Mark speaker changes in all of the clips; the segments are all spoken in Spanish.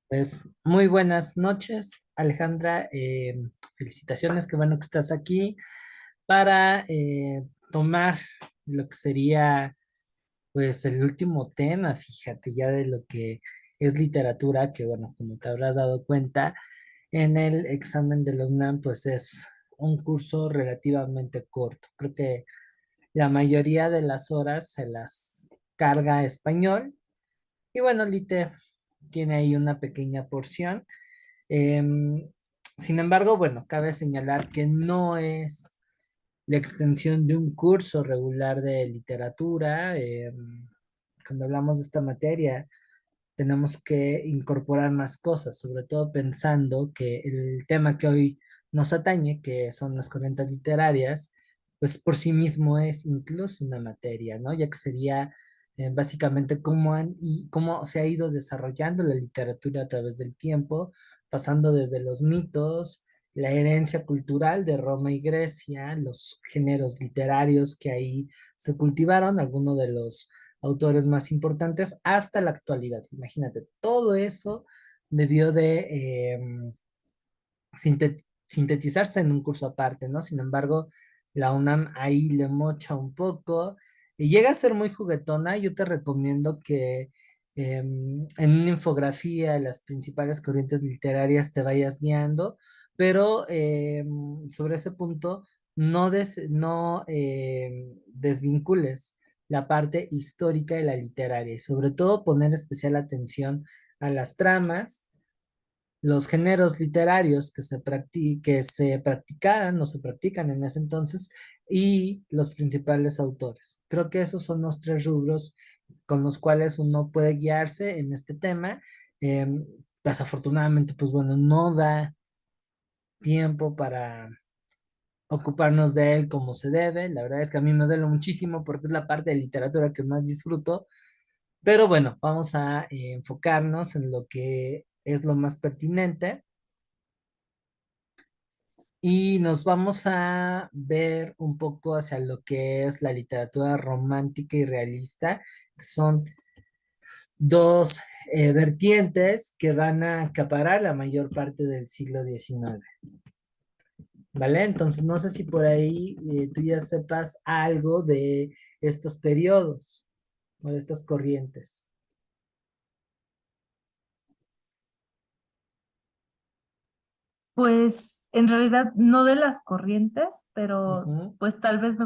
Speaker 1: Pues muy buenas noches, Alejandra. Felicitaciones, qué bueno que estás aquí para tomar lo que sería pues el último tema, fíjate, ya de lo que es literatura, que bueno, como te habrás dado cuenta, en el examen de la UNAM pues es un curso relativamente corto. Creo que la mayoría de las horas se las carga español y bueno, Lite tiene ahí una pequeña porción. Em, Sin embargo, bueno, cabe señalar que no es la extensión de un curso regular de literatura. Cuando hablamos de esta materia, tenemos que incorporar más cosas, sobre todo pensando que el tema que hoy nos atañe, que son las corrientes literarias, pues por sí mismo es incluso una materia, ¿no? Ya que sería básicamente cómo se ha ido desarrollando la literatura a través del tiempo, pasando desde los mitos, la herencia cultural de Roma y Grecia, los géneros literarios que ahí se cultivaron, algunos de los autores más importantes hasta la actualidad. Imagínate, todo eso debió de sintetizarse en un curso aparte, ¿no? Sin embargo, la UNAM ahí le mocha un poco y llega a ser muy juguetona. Yo te recomiendo que en una infografía de las principales corrientes literarias te vayas guiando, pero sobre ese punto no desvincules la parte histórica de la literaria y sobre todo poner especial atención a las tramas, los géneros literarios que se practicaban o se practican en ese entonces y los principales autores. Creo que esos son los tres rubros con los cuales uno puede guiarse en este tema. Desafortunadamente, pues bueno, no da tiempo para ocuparnos de él como se debe. La verdad es que a mí me duele muchísimo porque es la parte de literatura que más disfruto, pero bueno, vamos a enfocarnos en lo que es lo más pertinente. Y nos vamos a ver un poco hacia lo que es la literatura romántica y realista, que son dos vertientes que van a acaparar la mayor parte del siglo XIX, ¿vale? Entonces, no sé si por ahí tú ya sepas algo de estos periodos o de estas corrientes.
Speaker 2: Pues en realidad no de las corrientes, pero
Speaker 1: Ujú.
Speaker 2: pues tal vez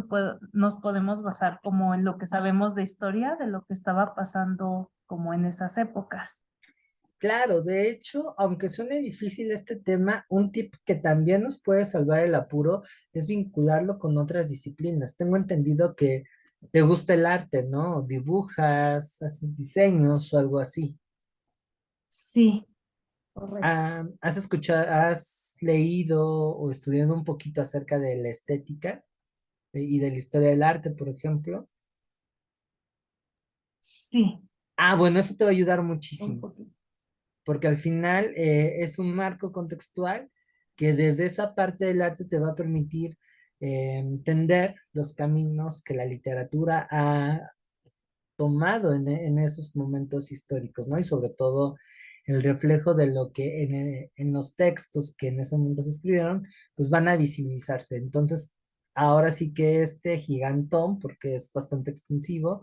Speaker 2: nos podemos basar como en lo que sabemos de historia, de lo que estaba pasando como en esas épocas.
Speaker 1: Claro, de hecho, aunque suene difícil este tema, un tip que también nos puede salvar el apuro es vincularlo con otras disciplinas. Tengo entendido que te gusta el arte, ¿no? Dibujas, haces diseños o algo así.
Speaker 2: Sí, correcto.
Speaker 1: Ah, ¿has escuchado, has leído o estudiado un poquito acerca de la estética y de la historia del arte, por ejemplo?
Speaker 2: Sí,
Speaker 1: Ah, bueno, eso te va a ayudar
Speaker 2: un
Speaker 1: muchísimo,
Speaker 2: poquito.
Speaker 1: porque al final es un marco contextual que desde esa parte del arte te va a permitir entender los caminos que la literatura ha tomado en esos momentos históricos, ¿no? Y sobre todo el reflejo de lo que en los textos que en ese momento se escribieron, pues van a visibilizarse. Entonces, ahora sí que este gigantón, porque es bastante extensivo,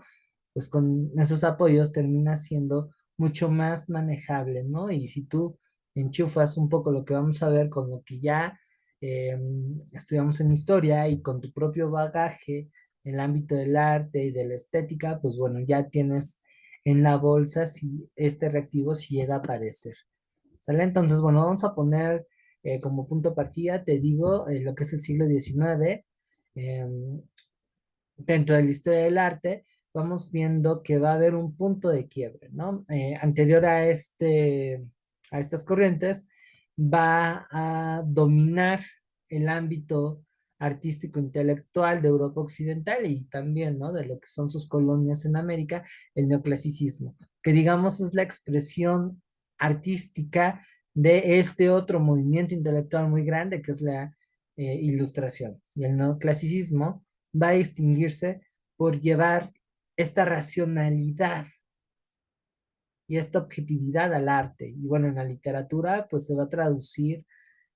Speaker 1: pues con esos apoyos termina siendo mucho más manejable, ¿no? Y si tú enchufas un poco lo que vamos a ver con lo que ya eh, estudiamos en historia y con tu propio bagaje en el ámbito del arte y de la estética, pues bueno, ya tienes en la bolsa si este reactivo si llega a aparecer. ¿Sale? Entonces, bueno, vamos a poner como punto de partida, te digo, lo que es el siglo XIX. em, Dentro de la historia del arte, vamos viendo que va a haber un punto de quiebre, ¿no? Anterior a estas corrientes, va a dominar el ámbito artístico intelectual de Europa Occidental y también, ¿no? De lo que son sus colonias en América, el neoclasicismo, que digamos es la expresión artística de este otro movimiento intelectual muy grande que es la ilustración. Y el neoclasicismo va a distinguirse por llevar esta racionalidad y esta objetividad al arte. Y bueno, en la literatura pues se va a traducir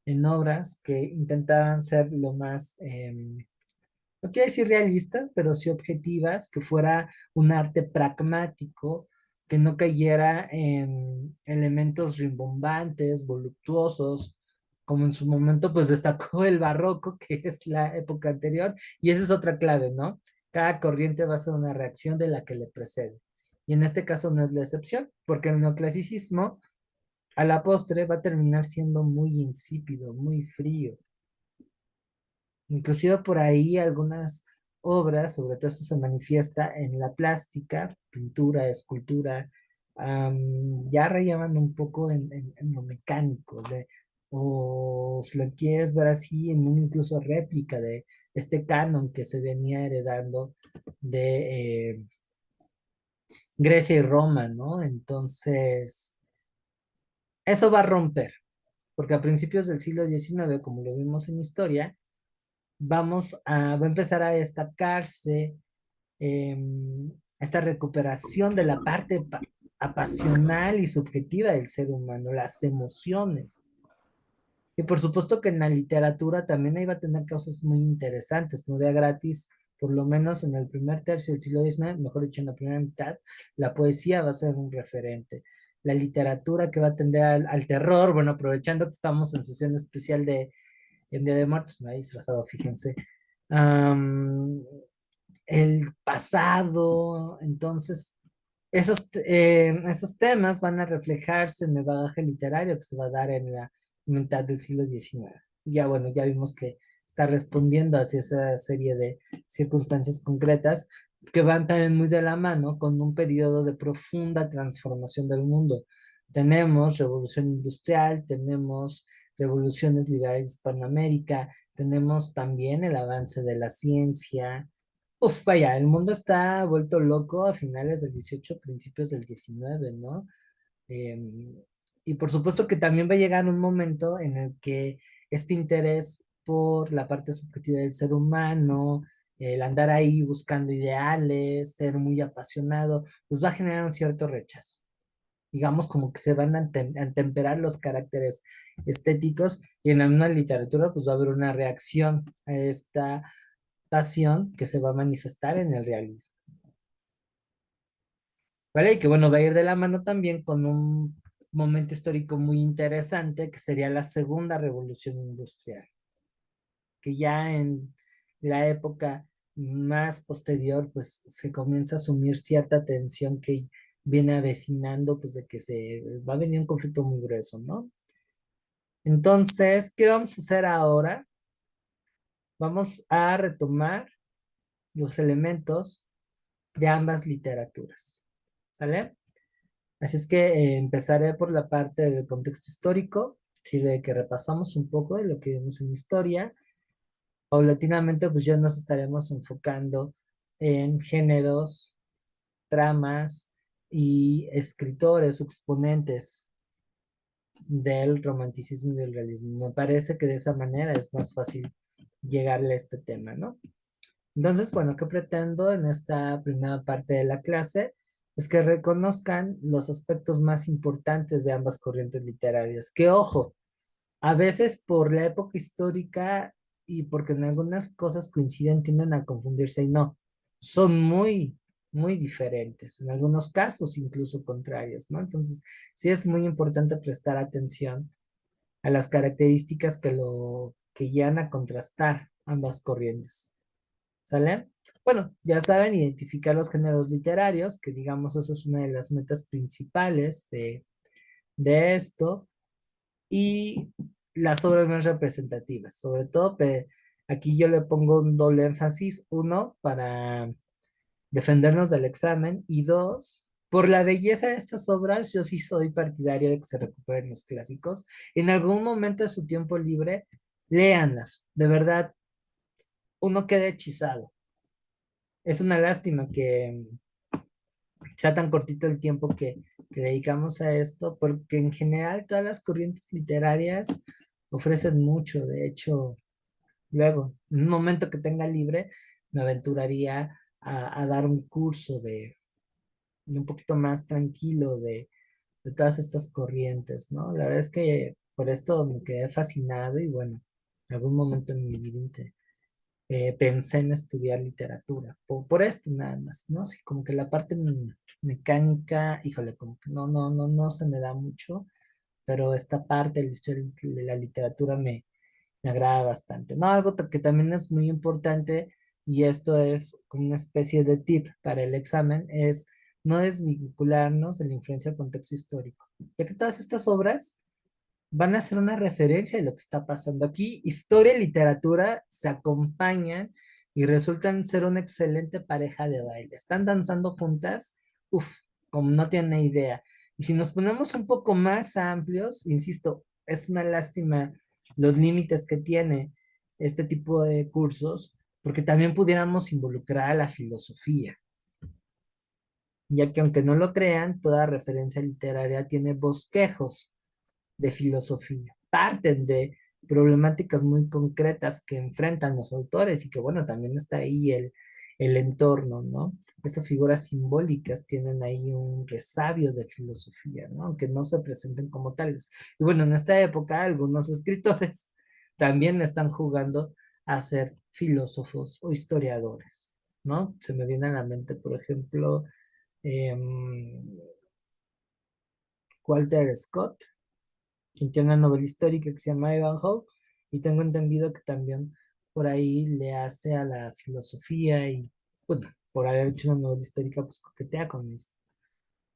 Speaker 1: en obras que intentaban ser lo más, no quiero decir realistas, pero sí objetivas, que fuera un arte pragmático, que no cayera en elementos rimbombantes, voluptuosos, como en su momento pues destacó el barroco, que es la época anterior, y esa es otra clave, ¿no? Cada corriente va a ser una reacción de la que le precede. Y en este caso no es la excepción, porque el neoclasicismo a la postre va a terminar siendo muy insípido, muy frío. Inclusive por ahí algunas obras, sobre todo esto se manifiesta en la plástica, pintura, escultura, ya rayaban un poco en lo mecánico, o si lo quieres ver así, en una incluso réplica de este canon que se venía heredando de Grecia y Roma, ¿no? Entonces, eso va a romper, porque a principios del siglo XIX, como lo vimos en historia, va a empezar a destacarse esta recuperación de la parte apasional y subjetiva del ser humano, las emociones. Y por supuesto que en la literatura también ahí va a tener causas muy interesantes, no de gratis, por lo menos en el primer tercio del siglo XIX, mejor dicho, en la primera mitad, la poesía va a ser un referente. La literatura que va a tender al terror, bueno, aprovechando que estamos en sesión especial en Día de Muertos, me ha disfrazado, fíjense. Am, el pasado, entonces, esos temas van a reflejarse en el bagaje literario que se va a dar en la mitad del siglo XIX. Ya bueno, ya vimos que está respondiendo hacia esa serie de circunstancias concretas que van también muy de la mano con un periodo de profunda transformación del mundo. Tenemos revolución industrial, tenemos revoluciones liberales de Hispanoamérica, tenemos también el avance de la ciencia. Uf, vaya, el mundo está vuelto loco a finales del 18, principios del 19, ¿no? Em, y por supuesto que también va a llegar un momento en el que este interés por la parte subjetiva del ser humano, el andar ahí buscando ideales, ser muy apasionado, pues va a generar un cierto rechazo. Digamos como que se van a temperar los caracteres estéticos y en la misma literatura pues va a haber una reacción a esta pasión que se va a manifestar en el realismo. ¿Vale? Y que bueno, va a ir de la mano también con un momento histórico muy interesante que sería la segunda revolución industrial, que ya en la época más posterior pues se comienza a asumir cierta tensión que viene avecinando pues de que se va a venir un conflicto muy grueso, ¿no? Entonces, ¿qué vamos a hacer ahora? Vamos a retomar los elementos de ambas literaturas, ¿sale? Así es que empezaré por la parte del contexto histórico. Sirve que repasamos un poco de lo que vimos en historia. Paulatinamente, pues ya nos estaremos enfocando en géneros, tramas y escritores o exponentes del romanticismo y del realismo. Me parece que de esa manera es más fácil llegarle a este tema, ¿no? Entonces, bueno, ¿qué pretendo en esta primera parte de la clase? Es que reconozcan los aspectos más importantes de ambas corrientes literarias. Que ojo, a veces por la época histórica y porque en algunas cosas coinciden, tienden a confundirse y no, son muy, muy diferentes, en algunos casos incluso contrarios, ¿no? Entonces, sí es muy importante prestar atención a las características que llegan a contrastar ambas corrientes. ¿Sale? Bueno, ya saben, identificar los géneros literarios, que digamos eso es una de las metas principales de esto, y las obras más representativas. Sobre todo, aquí yo le pongo un doble énfasis, uno, para defendernos del examen, y dos, por la belleza de estas obras, yo sí soy partidario de que se recuperen los clásicos. En algún momento de su tiempo libre, léanlas, de verdad, uno queda hechizado. Es una lástima que sea tan cortito el tiempo que dedicamos a esto, porque en general todas las corrientes literarias ofrecen mucho. De hecho, luego, en un momento que tenga libre, me aventuraría a dar un curso de un poquito más tranquilo de todas estas corrientes, ¿no? La verdad es que por esto me quedé fascinado y bueno, en algún momento en mi vida pensé en estudiar literatura, por esto nada más, ¿no? Sí, como que la parte mecánica, híjole, como que no se me da mucho, pero esta parte de la historia de la literatura me agrada bastante, ¿no? Algo que también es muy importante, y esto es como una especie de tip para el examen, es no desvincularnos de la influencia del contexto histórico, ya que todas estas obras van a ser una referencia de lo que está pasando aquí. Historia y literatura se acompañan y resultan ser una excelente pareja de baile. Están danzando juntas, uff, como no tienen idea. Y si nos ponemos un poco más amplios, insisto, es una lástima los límites que tiene este tipo de cursos, porque también pudiéramos involucrar a la filosofía, ya que aunque no lo crean, toda referencia literaria tiene bosquejos de filosofía. Parten de problemáticas muy concretas que enfrentan los autores y que, bueno, también está ahí el entorno, ¿no? Estas figuras simbólicas tienen ahí un resabio de filosofía, ¿no? Aunque no se presenten como tales. Y bueno, en esta época algunos escritores también están jugando a ser filósofos o historiadores, ¿no? Se me viene a la mente, por ejemplo, em, Walter Scott, quien tiene una novela histórica que se llama Ivanhoe, y tengo entendido que también por ahí le hace a la filosofía y, bueno, por haber hecho una novela histórica, pues coquetea con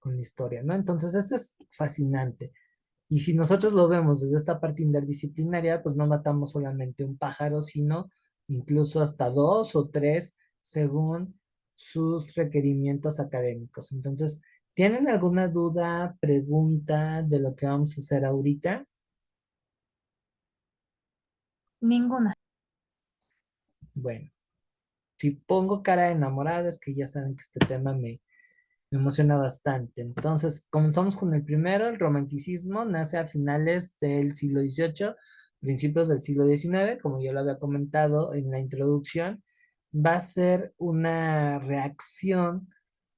Speaker 1: la historia, ¿no? Entonces, esto es fascinante. Y si nosotros lo vemos desde esta parte interdisciplinaria, pues no matamos solamente un pájaro, sino incluso hasta dos o tres según sus requerimientos académicos. Entonces, ¿tienen alguna duda, pregunta de lo que vamos a hacer ahorita?
Speaker 2: Ninguna.
Speaker 1: Bueno, si pongo cara de enamorado, es que ya saben que este tema me emociona bastante. Entonces, comenzamos con el primero. El romanticismo nace a finales del siglo XVIII, principios del siglo XIX, como ya lo había comentado en la introducción. Va a ser una reacción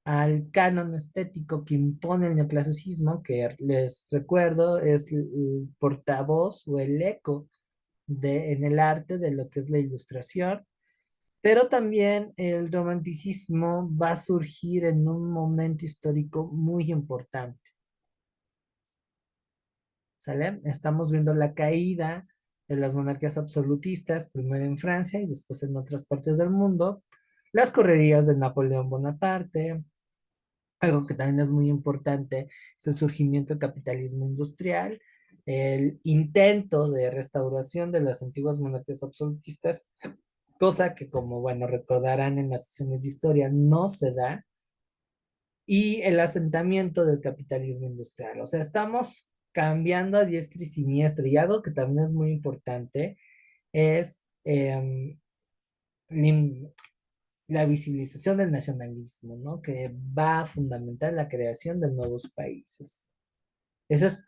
Speaker 1: al canon estético que impone el neoclasicismo, que les recuerdo es el portavoz o el eco en el arte de lo que es la ilustración, pero también el romanticismo va a surgir en un momento histórico muy importante, ¿sale? Estamos viendo la caída de las monarquías absolutistas, primero en Francia y después en otras partes del mundo, las correrías de Napoleón Bonaparte, algo que también es muy importante es el surgimiento del capitalismo industrial, el intento de restauración de las antiguas monarquías absolutistas, cosa que como, bueno, recordarán en las sesiones de historia, no se da, y el asentamiento del capitalismo industrial. O sea, estamos cambiando a diestra y siniestra, y algo que también es muy importante es lim- la visibilización del nacionalismo, ¿no? Que va a fundamentar la creación de nuevos países. Eso es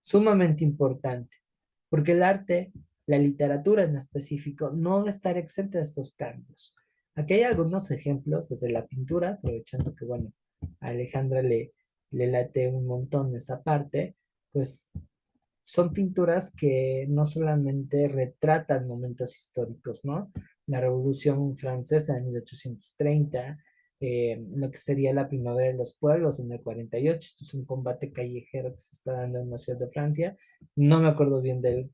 Speaker 1: sumamente importante, porque el arte, la literatura en específico, no va a estar exenta de estos cambios. Aquí hay algunos ejemplos desde la pintura, aprovechando que, bueno, a Alejandra le late un montón esa parte, pues son pinturas que no solamente retratan momentos históricos, ¿no? La Revolución Francesa de 1830, lo que sería la Primavera de los Pueblos en el 48. Esto es un combate callejero que se está dando en una ciudad de Francia. No me acuerdo bien del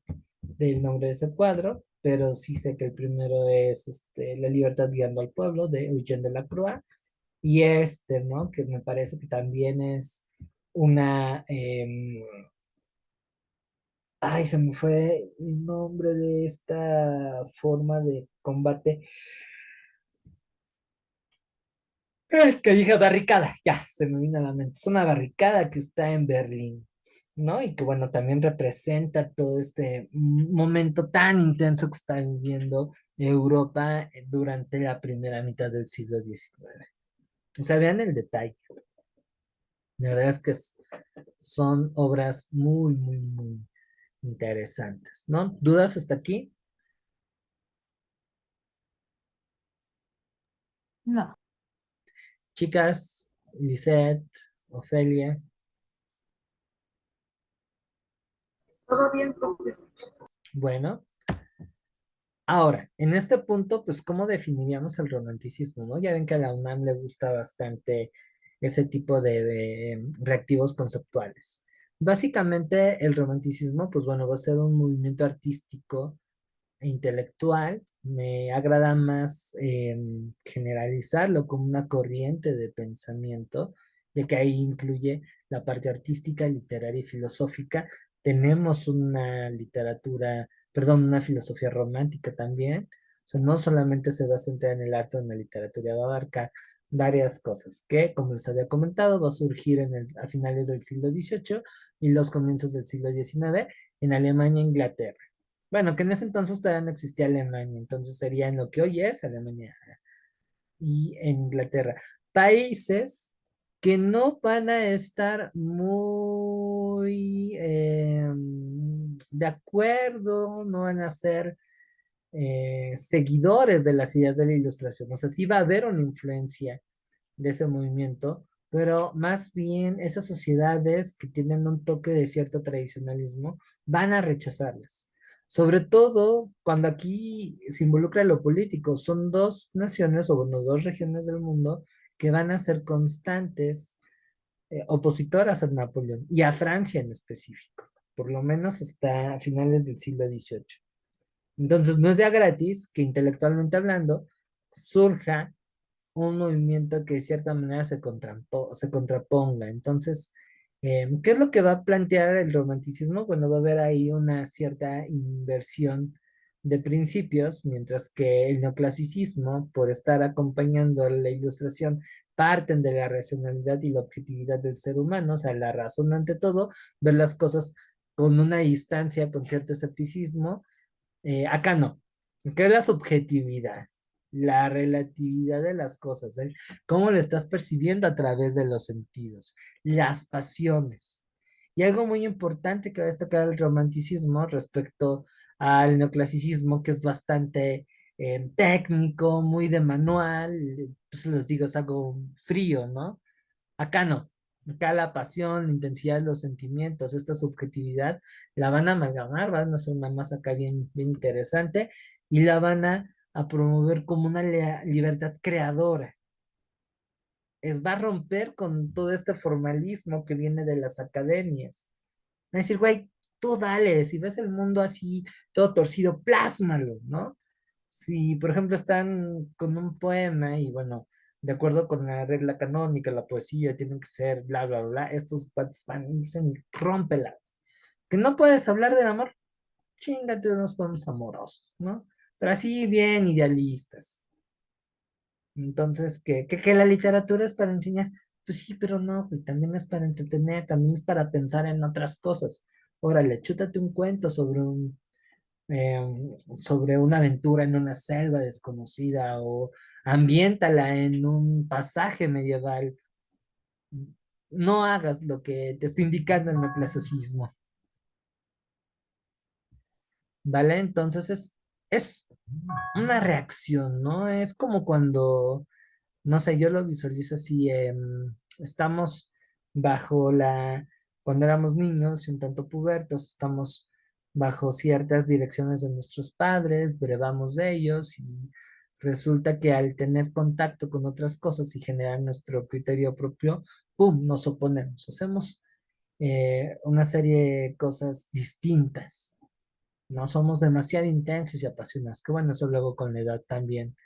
Speaker 1: nombre de ese cuadro, pero sí sé que el primero es La libertad guiando al pueblo de Eugène Delacroix, y ¿no? Que me parece que también es una... ay, se me fue el nombre de esta forma de combate. Que dije barricada, ya, se me vino a la mente. Es una barricada que está en Berlín, ¿no? Y que bueno, también representa todo este momento tan intenso que está viviendo Europa durante la primera mitad del siglo XIX. O sea, vean el detalle. La verdad es que son obras muy interesantes, ¿no? ¿Dudas hasta aquí?
Speaker 2: No.
Speaker 1: Chicas, Lisette, Ofelia.
Speaker 3: Todo bien, profe.
Speaker 1: Bueno, ahora, en este punto, pues, ¿cómo definiríamos el romanticismo, no? Ya ven que a la UNAM le gusta bastante ese tipo de reactivos conceptuales. Básicamente, el romanticismo, pues bueno, va a ser un movimiento artístico e intelectual. Me agrada más generalizarlo como una corriente de pensamiento, ya que ahí incluye la parte artística, literaria y filosófica. Tenemos una literatura, perdón, una filosofía romántica también. O sea, no solamente se va a centrar en el arte o en la literatura, va a abarcar varias cosas que, como les había comentado, va a surgir a finales del siglo XVIII y los comienzos del siglo XIX en Alemania e Inglaterra. Bueno, que en ese entonces todavía no existía Alemania, entonces sería en lo que hoy es Alemania y en Inglaterra. Países que no van a estar muy de acuerdo, no van a ser seguidores de las ideas de la ilustración. O sea, sí va a haber una influencia de ese movimiento, pero más bien esas sociedades que tienen un toque de cierto tradicionalismo van a rechazarlas. Sobre todo cuando aquí se involucra lo político, son dos naciones o bueno, dos regiones del mundo que van a ser constantes opositoras a Napoleón y a Francia en específico, por lo menos hasta finales del siglo XVIII. Entonces, no es ya gratis que intelectualmente hablando surja un movimiento que de cierta manera se contraponga. Entonces, ¿qué es lo que va a plantear el romanticismo? Bueno, va a haber ahí una cierta inversión de principios, mientras que el neoclasicismo, por estar acompañando a la ilustración, parten de la racionalidad y la objetividad del ser humano, o sea, la razón ante todo, ver las cosas con una distancia, con cierto escepticismo. Acá no. ¿Qué es la subjetividad? La relatividad de las cosas, ¿eh? ¿Cómo lo estás percibiendo a través de los sentidos? Las pasiones. Y algo muy importante que va a destacar el romanticismo respecto al neoclasicismo, que es bastante técnico, muy de manual, pues les digo, es algo frío, ¿no? Acá no. Acá la pasión, la intensidad de los sentimientos, esta subjetividad, la van a amalgamar, van a hacer una masa acá bien, bien interesante y la van a promover como una libertad creadora. Va a romper con todo este formalismo que viene de las academias. Es decir, güey, tú dale, si ves el mundo así, todo torcido, plásmalo, ¿no? Si, por ejemplo, están con un poema y bueno, de acuerdo con la regla canónica, la poesía tiene que ser bla, bla, bla, estos cuates van y dicen, rómpela. Que no puedes hablar del amor, chingate unos poemas amorosos, ¿no? Pero así bien idealistas. Entonces, que la literatura es para enseñar, pues sí, pero no, pues también es para entretener, también es para pensar en otras cosas. Órale, chútate un cuento eh, sobre una aventura en una selva desconocida o ambiéntala en un pasaje medieval. No hagas lo que te está indicando en el clasicismo, ¿vale? Entonces es una reacción, ¿no? Es como cuando, no sé, yo lo visualizo así, estamos bajo cuando éramos niños y un tanto pubertos, estamos bajo ciertas direcciones de nuestros padres, brevamos de ellos y resulta que al tener contacto con otras cosas y generar nuestro criterio propio, ¡pum!, nos oponemos, hacemos una serie de cosas distintas, ¿no? Somos demasiado intensos y apasionados, que bueno, eso luego con la edad también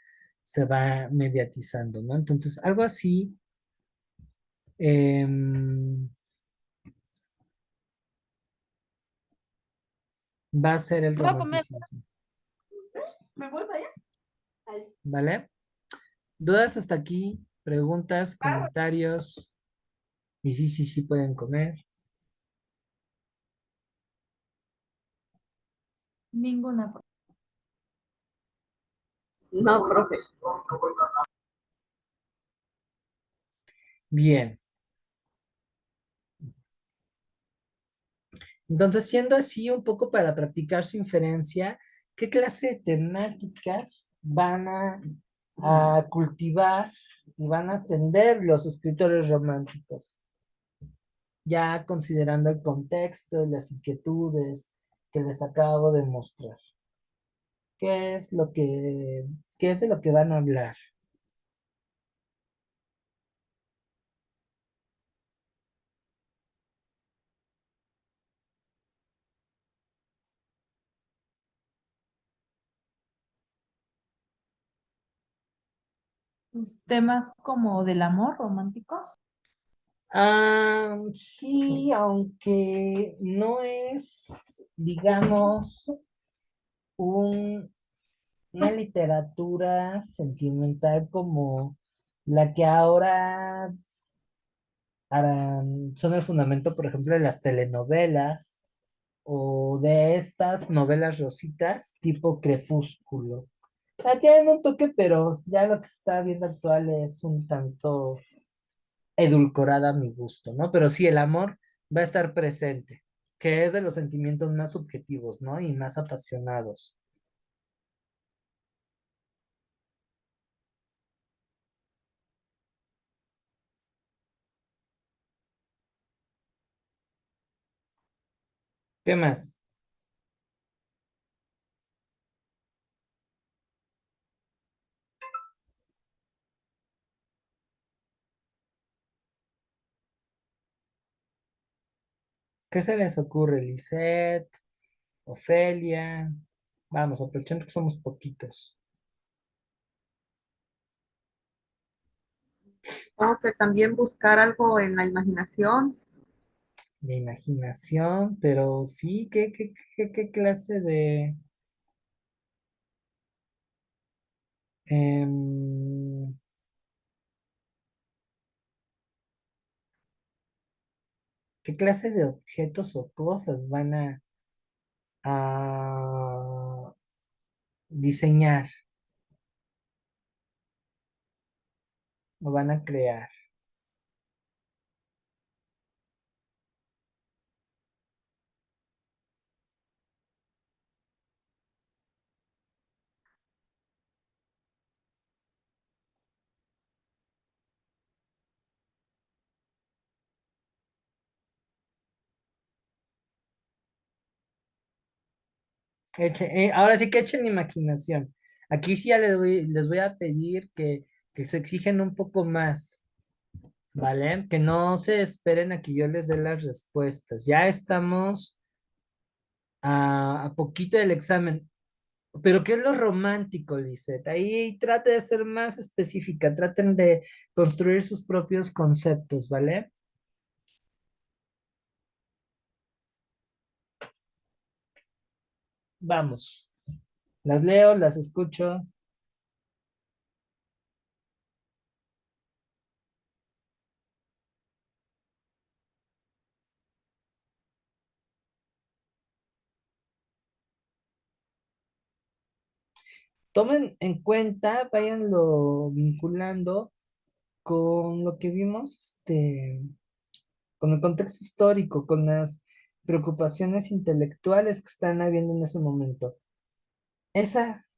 Speaker 1: se va mediatizando, ¿no? Entonces, algo así em, va a ser el
Speaker 3: Voy a comer.
Speaker 1: romanticismo,
Speaker 3: ¿Me voy para allá?
Speaker 1: ¿vale? ¿Dudas hasta aquí? ¿Preguntas, comentarios? Y sí, sí, sí pueden comer.
Speaker 2: Ninguna.
Speaker 3: No, profe.
Speaker 1: Bien. Entonces, siendo así un poco para practicar su inferencia, ¿qué clase de temáticas van a cultivar y van a atender los escritores románticos? Ya considerando el contexto, las inquietudes, que les acabo de mostrar. ¿Qué es lo que, qué es de lo que van a hablar?
Speaker 2: Pues, temas como del amor románticos.
Speaker 1: Sí, aunque no es, digamos, un, una literatura sentimental como la que ahora son el fundamento, por ejemplo, de las telenovelas o de estas novelas rositas tipo Crepúsculo. Tienen un toque, pero ya lo que se está viendo actual es un tanto edulcorada a mi gusto, ¿no? Pero sí, el amor va a estar presente, que es de los sentimientos más subjetivos, ¿no? Y más apasionados. ¿Qué más? ¿Qué se les ocurre, Lisette, Ofelia? Vamos, aprovechando que somos poquitos
Speaker 3: Tengo que también buscar algo en la imaginación.
Speaker 1: de imaginación, pero sí, ¿qué clase de, em, qué clase de objetos o cosas van a diseñar o van a crear? Ahora sí que echen imaginación. Aquí sí ya les voy a pedir que se exigen un poco más, ¿vale? Que no se esperen a que yo les dé las respuestas. Ya estamos a poquito del examen. Pero ¿qué es lo romántico, Lisette? Ahí trate de ser más específica, traten de construir sus propios conceptos, ¿vale? Vamos. Las leo, las escucho. Tomen en cuenta, váyanlo vinculando con lo que vimos, con el contexto histórico, con las preocupaciones intelectuales que están habiendo en ese momento. Esa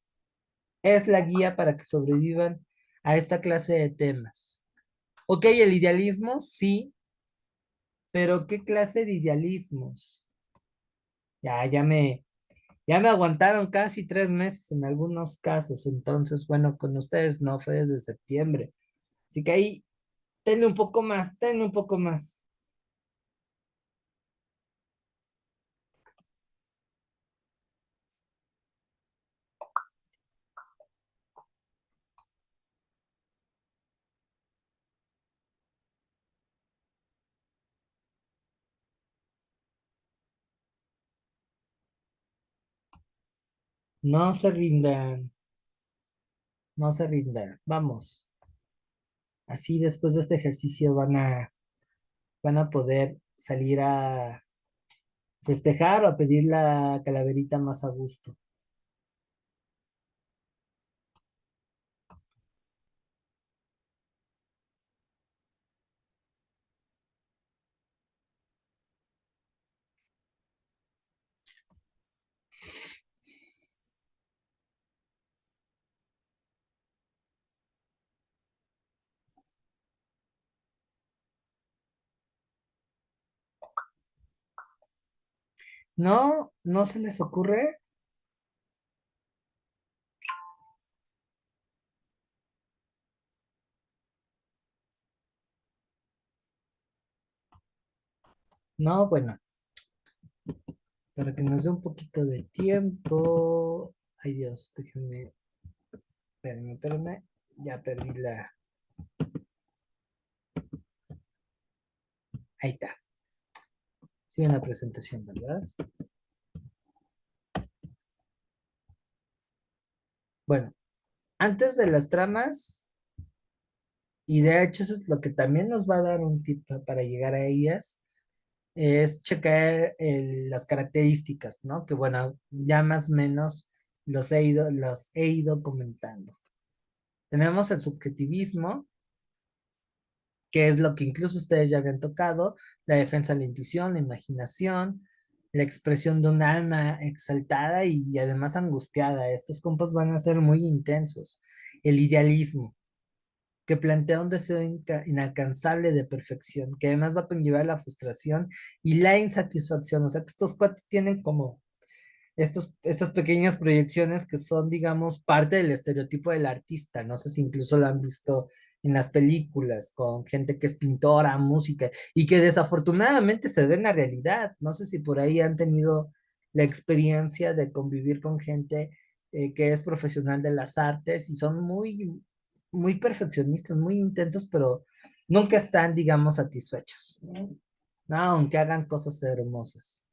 Speaker 1: es la guía para que sobrevivan a esta clase de temas. Ok, el idealismo, sí, pero ¿qué clase de idealismos? Ya me aguantaron casi 3 meses en algunos casos, entonces, bueno, con ustedes no fue desde septiembre. Así que ahí, tenle un poco más, tenle un poco más. No se rindan, no se rindan. Vamos. Así después de este ejercicio van a poder salir a festejar o a pedir la calaverita más a gusto. ¿No? ¿No se les ocurre? No, bueno, para que nos dé un poquito de tiempo. Ay Dios, déjenme, espérenme, ya perdí la... Ahí está. Sigue en la presentación, ¿verdad? Bueno, antes de las tramas, y de hecho eso es lo que también nos va a dar un tip para llegar a ellas, es checar las características, ¿no? Que bueno, ya más o menos los he ido comentando. Tenemos el subjetivismo, que es lo que incluso ustedes ya habían tocado, la defensa de la intuición, la imaginación, la expresión de un alma exaltada y además angustiada. Estos compas van a ser muy intensos. El idealismo, que plantea un deseo inalcanzable de perfección, que además va a conllevar la frustración y la insatisfacción. O sea que estos cuates tienen como estas pequeñas proyecciones que son, digamos, parte del estereotipo del artista. No sé si incluso lo han visto en las películas con gente que es pintora, música, y que desafortunadamente se ve en la realidad. No sé si por ahí han tenido la experiencia de convivir con gente que es profesional de las artes y son muy perfeccionistas, muy intensos, pero nunca están, digamos, satisfechos, ¿no? No, aunque hagan cosas hermosas.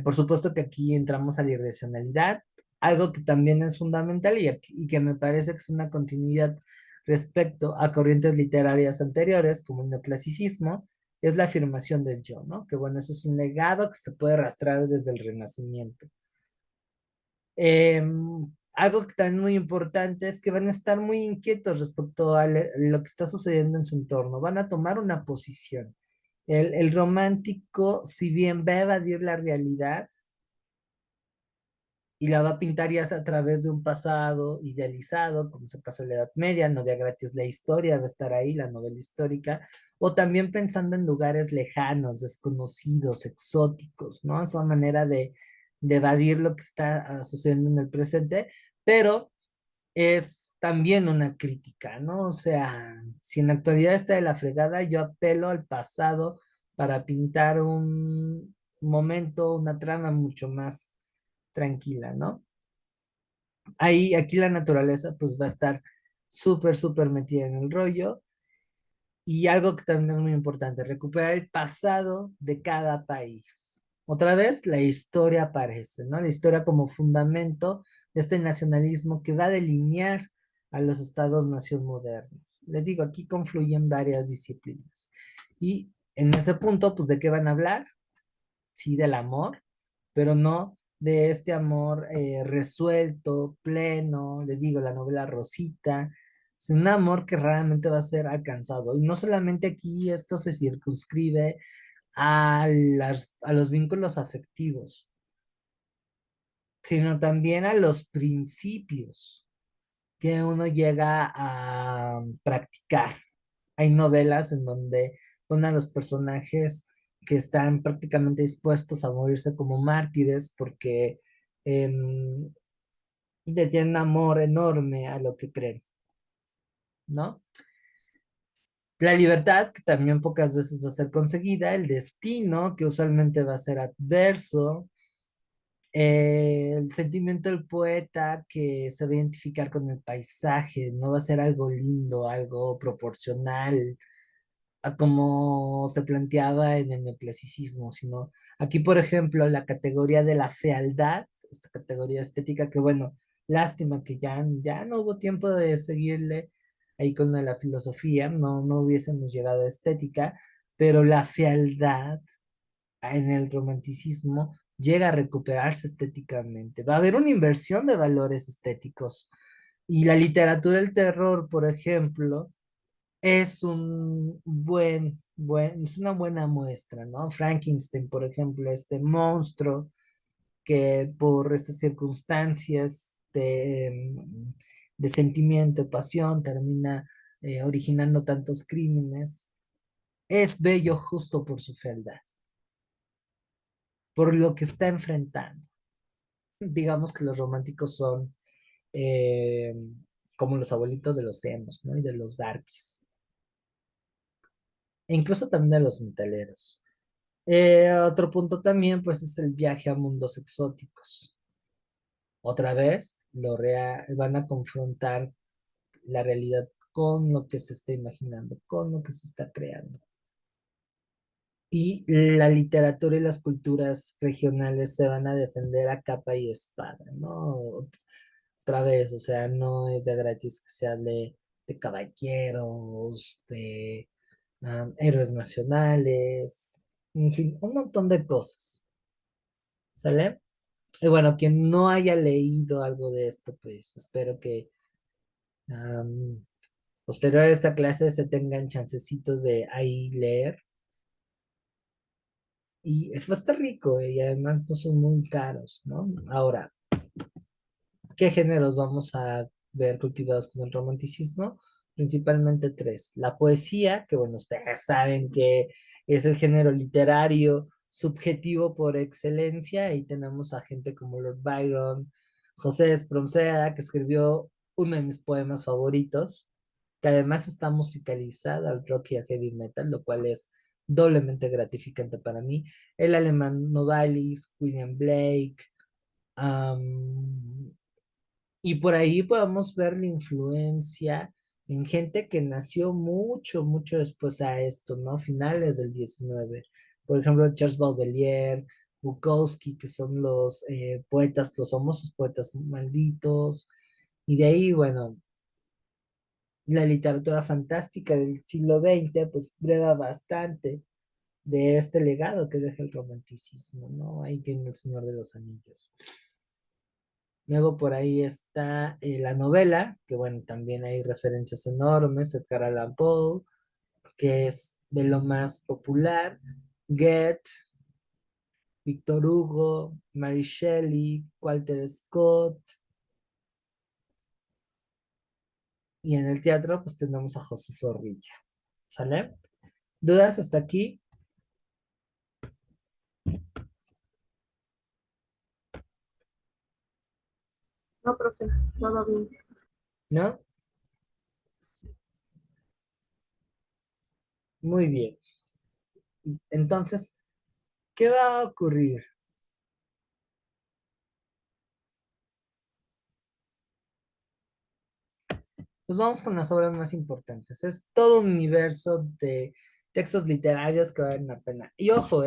Speaker 1: Por supuesto que aquí entramos a la irracionalidad, algo que también es fundamental y que me parece que es una continuidad respecto a corrientes literarias anteriores, como el neoclasicismo, es la afirmación del yo, ¿no? Que bueno, eso es un legado que se puede arrastrar desde el Renacimiento. Algo que también muy importante es que van a estar muy inquietos respecto a lo que está sucediendo en su entorno, van a tomar una posición. El romántico, si bien va a evadir la realidad, y la va a pintar ya sea a través de un pasado idealizado, como es el caso de la Edad Media, no de a gratis la historia, va a estar ahí, la novela histórica, o también pensando en lugares lejanos, desconocidos, exóticos, ¿no? Esa manera de evadir lo que está sucediendo en el presente, pero es también una crítica, ¿no? O sea, si en la actualidad está de la fregada, yo apelo al pasado para pintar un momento, una trama mucho más tranquila, ¿no? Ahí, aquí la naturaleza pues va a estar súper metida en el rollo. Y algo que también es muy importante, recuperar el pasado de cada país. Otra vez, la historia aparece, ¿no? La historia como fundamento de este nacionalismo que va a delinear a los estados-nación modernos. Les digo, aquí confluyen varias disciplinas. Y en ese punto, pues, ¿de qué van a hablar? Sí, del amor, pero no de este amor resuelto, pleno, les digo, la novela Rosita, es un amor que raramente va a ser alcanzado. Y no solamente aquí esto se circunscribe a los vínculos afectivos, sino también a los principios que uno llega a practicar. Hay novelas en donde ponen a los personajes que están prácticamente dispuestos a morirse como mártires porque le tienen amor enorme a lo que creen, ¿no? La libertad, que también pocas veces va a ser conseguida, el destino, que usualmente va a ser adverso, el sentimiento del poeta que se va a identificar con el paisaje, no va a ser algo lindo, algo proporcional a como se planteaba en el neoclasicismo, sino aquí, por ejemplo, la categoría de la fealdad, esta categoría estética que, bueno, lástima que ya no hubo tiempo de seguirle ahí con la filosofía, no hubiésemos llegado a estética, pero la fealdad en el romanticismo llega a recuperarse estéticamente. Va a haber una inversión de valores estéticos. Y la literatura del terror, por ejemplo, es es una buena muestra, ¿no? Frankenstein, por ejemplo, este monstruo que por estas circunstancias de sentimiento, pasión, termina originando tantos crímenes, es bello justo por su fealdad. por lo que está enfrentando. Digamos que los románticos son eh, como los abuelitos de los emos, ¿no? Y de los darkies. E incluso también de los metaleros. Otro punto también, pues, es el viaje a mundos exóticos. Otra vez, van a confrontar la realidad con lo que se está imaginando, con lo que se está creando. Y la literatura y las culturas regionales se van a defender a capa y espada, ¿no? Otra vez, o sea, no es de gratis que se hable de caballeros, de héroes nacionales, en fin, un montón de cosas, ¿sale? Y bueno, quien no haya leído algo de esto, pues espero que posterior a esta clase se tengan chancecitos de ahí leer. Y es bastante rico y además no son muy caros, ¿no? Ahora, ¿qué géneros vamos a ver cultivados con el romanticismo? Principalmente tres. La poesía, que bueno, ustedes saben que es el género literario subjetivo por excelencia. Ahí tenemos a gente como Lord Byron, José Espronceda, que escribió uno de mis poemas favoritos, que además está musicalizada al rock y al heavy metal, lo cual es doblemente gratificante para mí. El alemán Novalis, William Blake, am, y por ahí podemos ver la influencia en gente que nació mucho, mucho después a esto, ¿no? Finales del 19. Por ejemplo, Charles Baudelaire, Bukowski, que son los poetas, los famosos poetas malditos. Y de ahí, bueno, la literatura fantástica del siglo XX, pues prueba bastante de este legado que deja el romanticismo, ¿no? Ahí tiene El Señor de los Anillos. Luego por ahí está la novela, que bueno, también hay referencias enormes, Edgar Allan Poe, que es de lo más popular, Goethe, Víctor Hugo, Mary Shelley, Walter Scott, y en el teatro pues tenemos a José Zorrilla, ¿sale? ¿Dudas hasta aquí?
Speaker 3: No, profe, todo bien.
Speaker 1: ¿No? Muy bien. Entonces, ¿qué va a ocurrir? Pues vamos con las obras más importantes. Es todo un universo de textos literarios que valen la pena. Y ojo,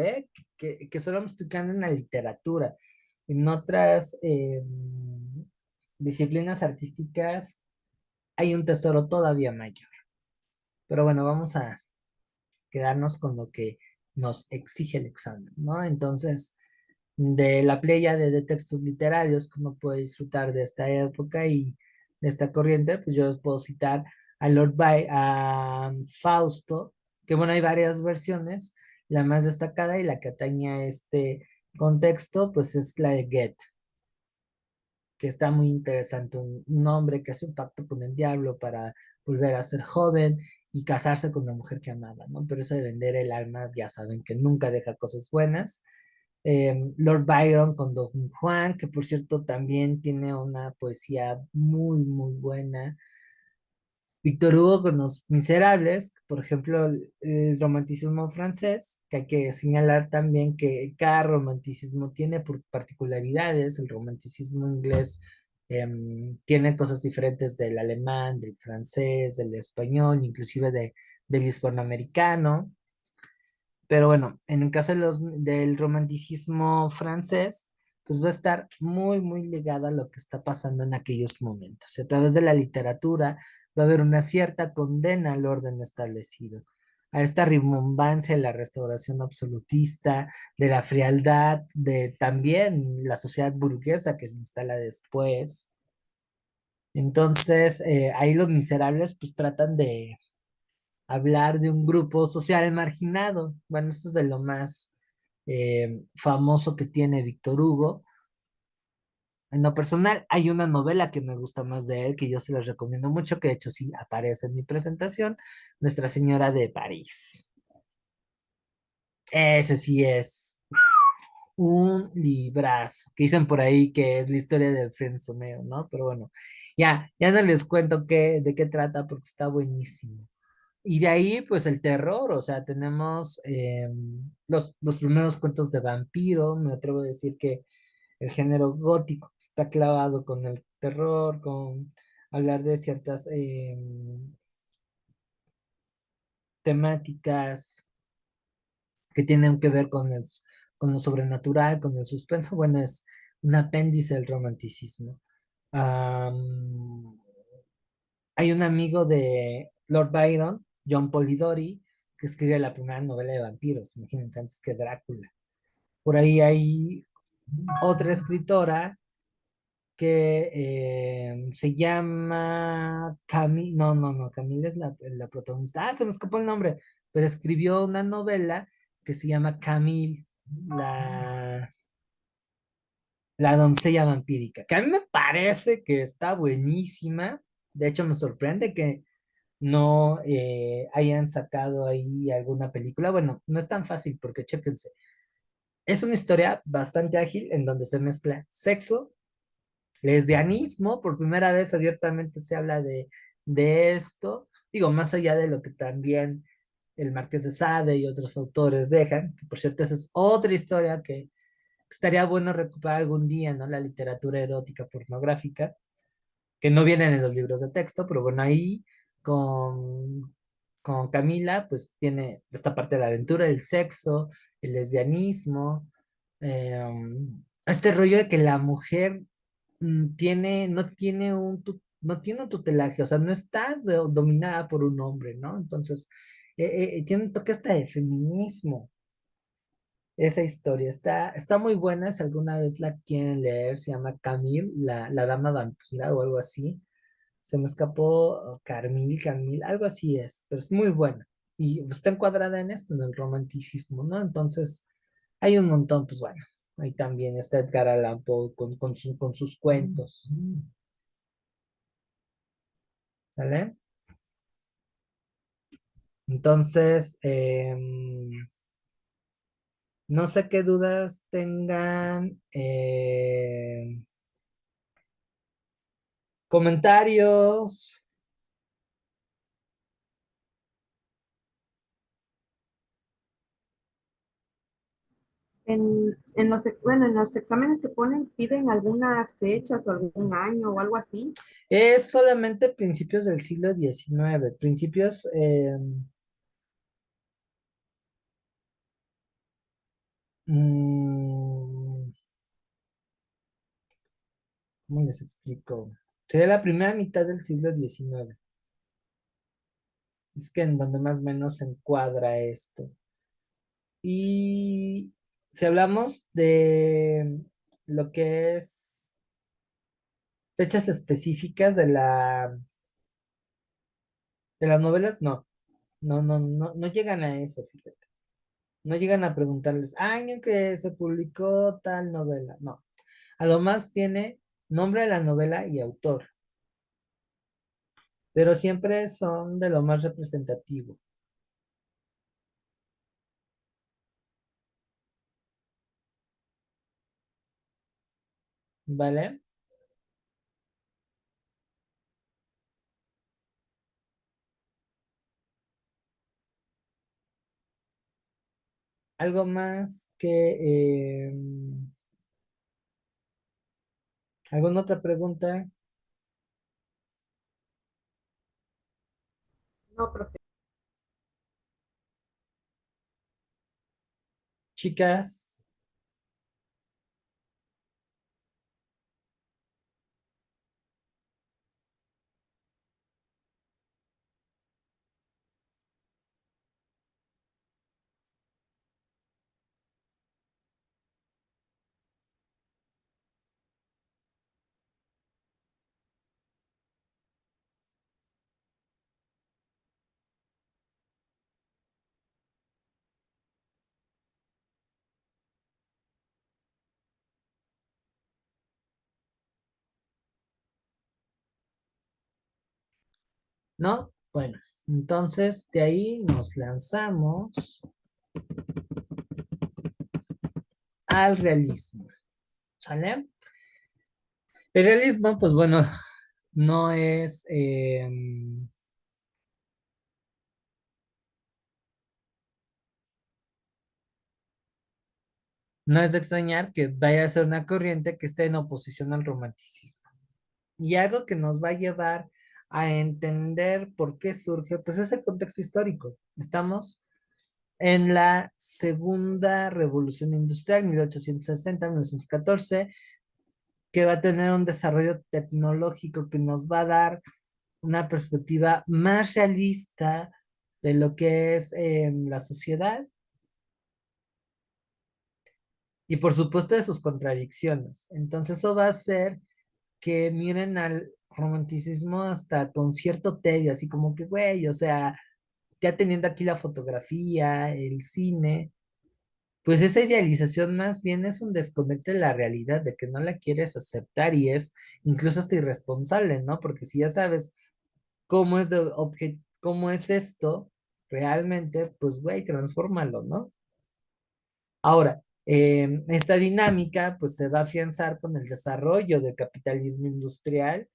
Speaker 1: que solo me estoy quedando en la literatura. En otras disciplinas artísticas hay un tesoro todavía mayor. Pero bueno, vamos a quedarnos con lo que nos exige el examen, ¿no? Entonces, de la pléyade de textos literarios que uno puede disfrutar de esta época y de esta corriente, pues yo les puedo citar a a Fausto, que bueno, hay varias versiones, la más destacada y la que atañe a este contexto, pues es la de Goethe, que está muy interesante, un hombre que hace un pacto con el diablo para volver a ser joven y casarse con la mujer que amaba, ¿no? Pero eso de vender el alma, ya saben que nunca deja cosas buenas. Lord Byron con Don Juan, que por cierto también tiene una poesía muy, muy buena. Víctor Hugo con Los Miserables, por ejemplo, el romanticismo francés, que hay que señalar también que cada romanticismo tiene particularidades. El romanticismo inglés tiene cosas diferentes del alemán, del francés, del español, inclusive del hispanoamericano. Pero bueno, en el caso de del romanticismo francés, pues va a estar muy, muy ligada a lo que está pasando en aquellos momentos. Y a través de la literatura va a haber una cierta condena al orden establecido, a esta rimbombancia de la restauración absolutista, de la frialdad, de también la sociedad burguesa que se instala después. Entonces, ahí los miserables pues tratan de hablar de un grupo social marginado. Bueno, esto es de lo más famoso que tiene Víctor Hugo. En lo personal, hay una novela que me gusta más de él, que yo se las recomiendo mucho, que de hecho sí aparece en mi presentación, Nuestra Señora de París. Ese sí es un librazo, que dicen por ahí que es la historia del frenzoneo, ¿no? Pero bueno, ya no les cuento de qué trata porque está buenísimo. Y de ahí, pues el terror, o sea, tenemos los primeros cuentos de vampiro, me atrevo a decir que el género gótico está clavado con el terror, con hablar de ciertas temáticas que tienen que ver con lo sobrenatural, con el suspenso. Bueno, es un apéndice del romanticismo. Am, Hay un amigo de Lord Byron, John Polidori, que escribe la primera novela de vampiros, imagínense, antes que Drácula. Por ahí hay otra escritora que se llama Camille, no, Camille es la protagonista. Se me escapó el nombre, pero escribió una novela que se llama Camille, la, la doncella vampírica, que a mí me parece que está buenísima. De hecho, me sorprende que no hayan sacado ahí alguna película. Bueno, no es tan fácil porque chéquense. Es una historia bastante ágil en donde se mezcla sexo, lesbianismo, por primera vez abiertamente se habla de esto, digo, más allá de lo que también el Marqués de Sade y otros autores dejan, que por cierto, esa es otra historia que estaría bueno recuperar algún día, ¿no? La literatura erótica pornográfica, que no vienen en los libros de texto, pero bueno, ahí con Camila, pues tiene esta parte de la aventura, el sexo, el lesbianismo, este rollo de que la mujer no tiene un tutelaje, o sea, no está dominada por un hombre, ¿no? Entonces, tiene un toque hasta de feminismo esa historia. Está muy buena, si alguna vez la quieren leer, se llama Camille, la dama vampira o algo así. Se me escapó Carmil, algo así es, pero es muy buena. Y está encuadrada en esto, en el romanticismo, ¿no? Entonces, hay un montón, pues bueno, ahí también está Edgar Allan Poe con sus cuentos, ¿sale? Entonces, no sé qué dudas tengan, comentarios.
Speaker 3: Bueno, en los exámenes que ponen, piden algunas fechas o algún año o algo así.
Speaker 1: Es solamente principios del siglo XIX, principios, mm, ¿cómo les explico? Sería la primera mitad del siglo XIX. Es que en donde más o menos se encuadra esto. Y si hablamos de lo que es fechas específicas de las novelas, no llegan a eso, fíjate. No llegan a preguntarles, año en que se publicó tal novela. No. A lo más viene nombre de la novela y autor, pero siempre son de lo más representativo, ¿vale? Algo más ¿alguna otra pregunta,
Speaker 3: No, profe.
Speaker 1: chicas? ¿No? Bueno, entonces de ahí nos lanzamos al realismo, ¿sale? El realismo, pues bueno, no es, no es de extrañar que vaya a ser una corriente que esté en oposición al romanticismo. Y algo que nos va a llevar a entender por qué surge, pues es el contexto histórico. Estamos en la segunda revolución industrial, 1860-1914, que va a tener un desarrollo tecnológico que nos va a dar una perspectiva más realista de lo que es la sociedad y por supuesto de sus contradicciones. Entonces eso va a hacer que miren al romanticismo hasta con cierto tedio, así como que, güey, o sea, ya teniendo aquí la fotografía, el cine, pues esa idealización más bien es un desconecte de la realidad, de que no la quieres aceptar y es incluso hasta irresponsable, ¿no? Porque si ya sabes cómo es cómo es esto realmente, pues, güey, transfórmalo, ¿no? Ahora, esta dinámica pues se va a afianzar con el desarrollo del capitalismo industrial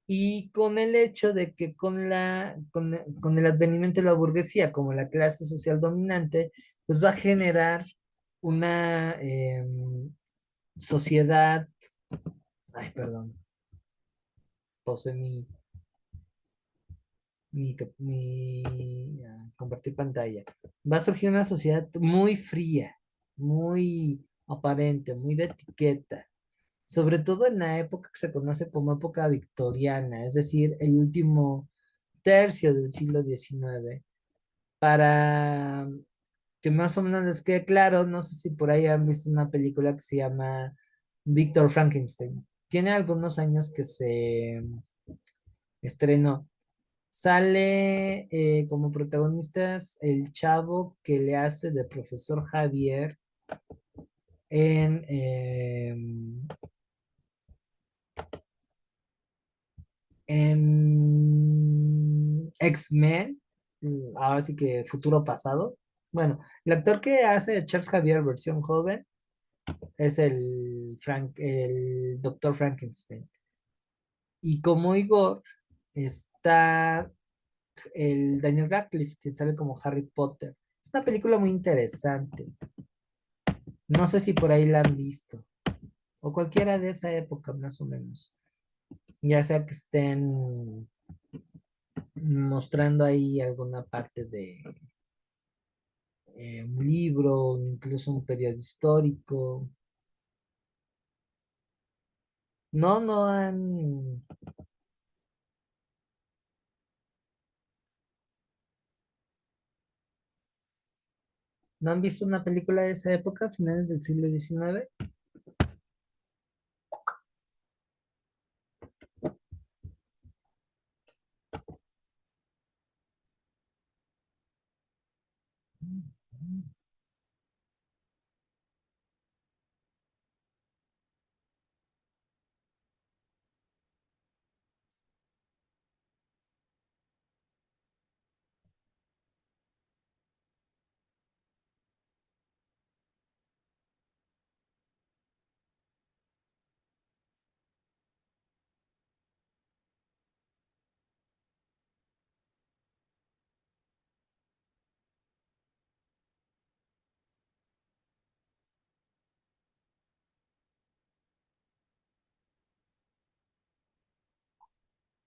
Speaker 1: y con el hecho de que con el advenimiento de la burguesía como la clase social dominante, pues va a generar una sociedad, ay, perdón, puse compartir pantalla. Va a surgir una sociedad muy fría, muy aparente, muy de etiqueta, sobre todo en la época que se conoce como época victoriana, es decir, el último tercio del siglo XIX, para que más o menos les quede claro, no sé si por ahí han visto una película que se llama Víctor Frankenstein. Tiene algunos años que se estrenó. Sale como protagonistas el chavo que le hace de profesor Javier en X-Men, ahora sí que futuro pasado. Bueno, el actor que hace de Charles Javier versión joven es el Doctor Frankenstein. Y como Igor está el Daniel Radcliffe, que sale como Harry Potter. Es una película muy interesante. No sé si por ahí la han visto. O cualquiera de esa época, más o menos. Ya sea que estén mostrando ahí alguna parte de un libro, incluso un periodo histórico. No, no han visto una película de esa época, finales del siglo XIX.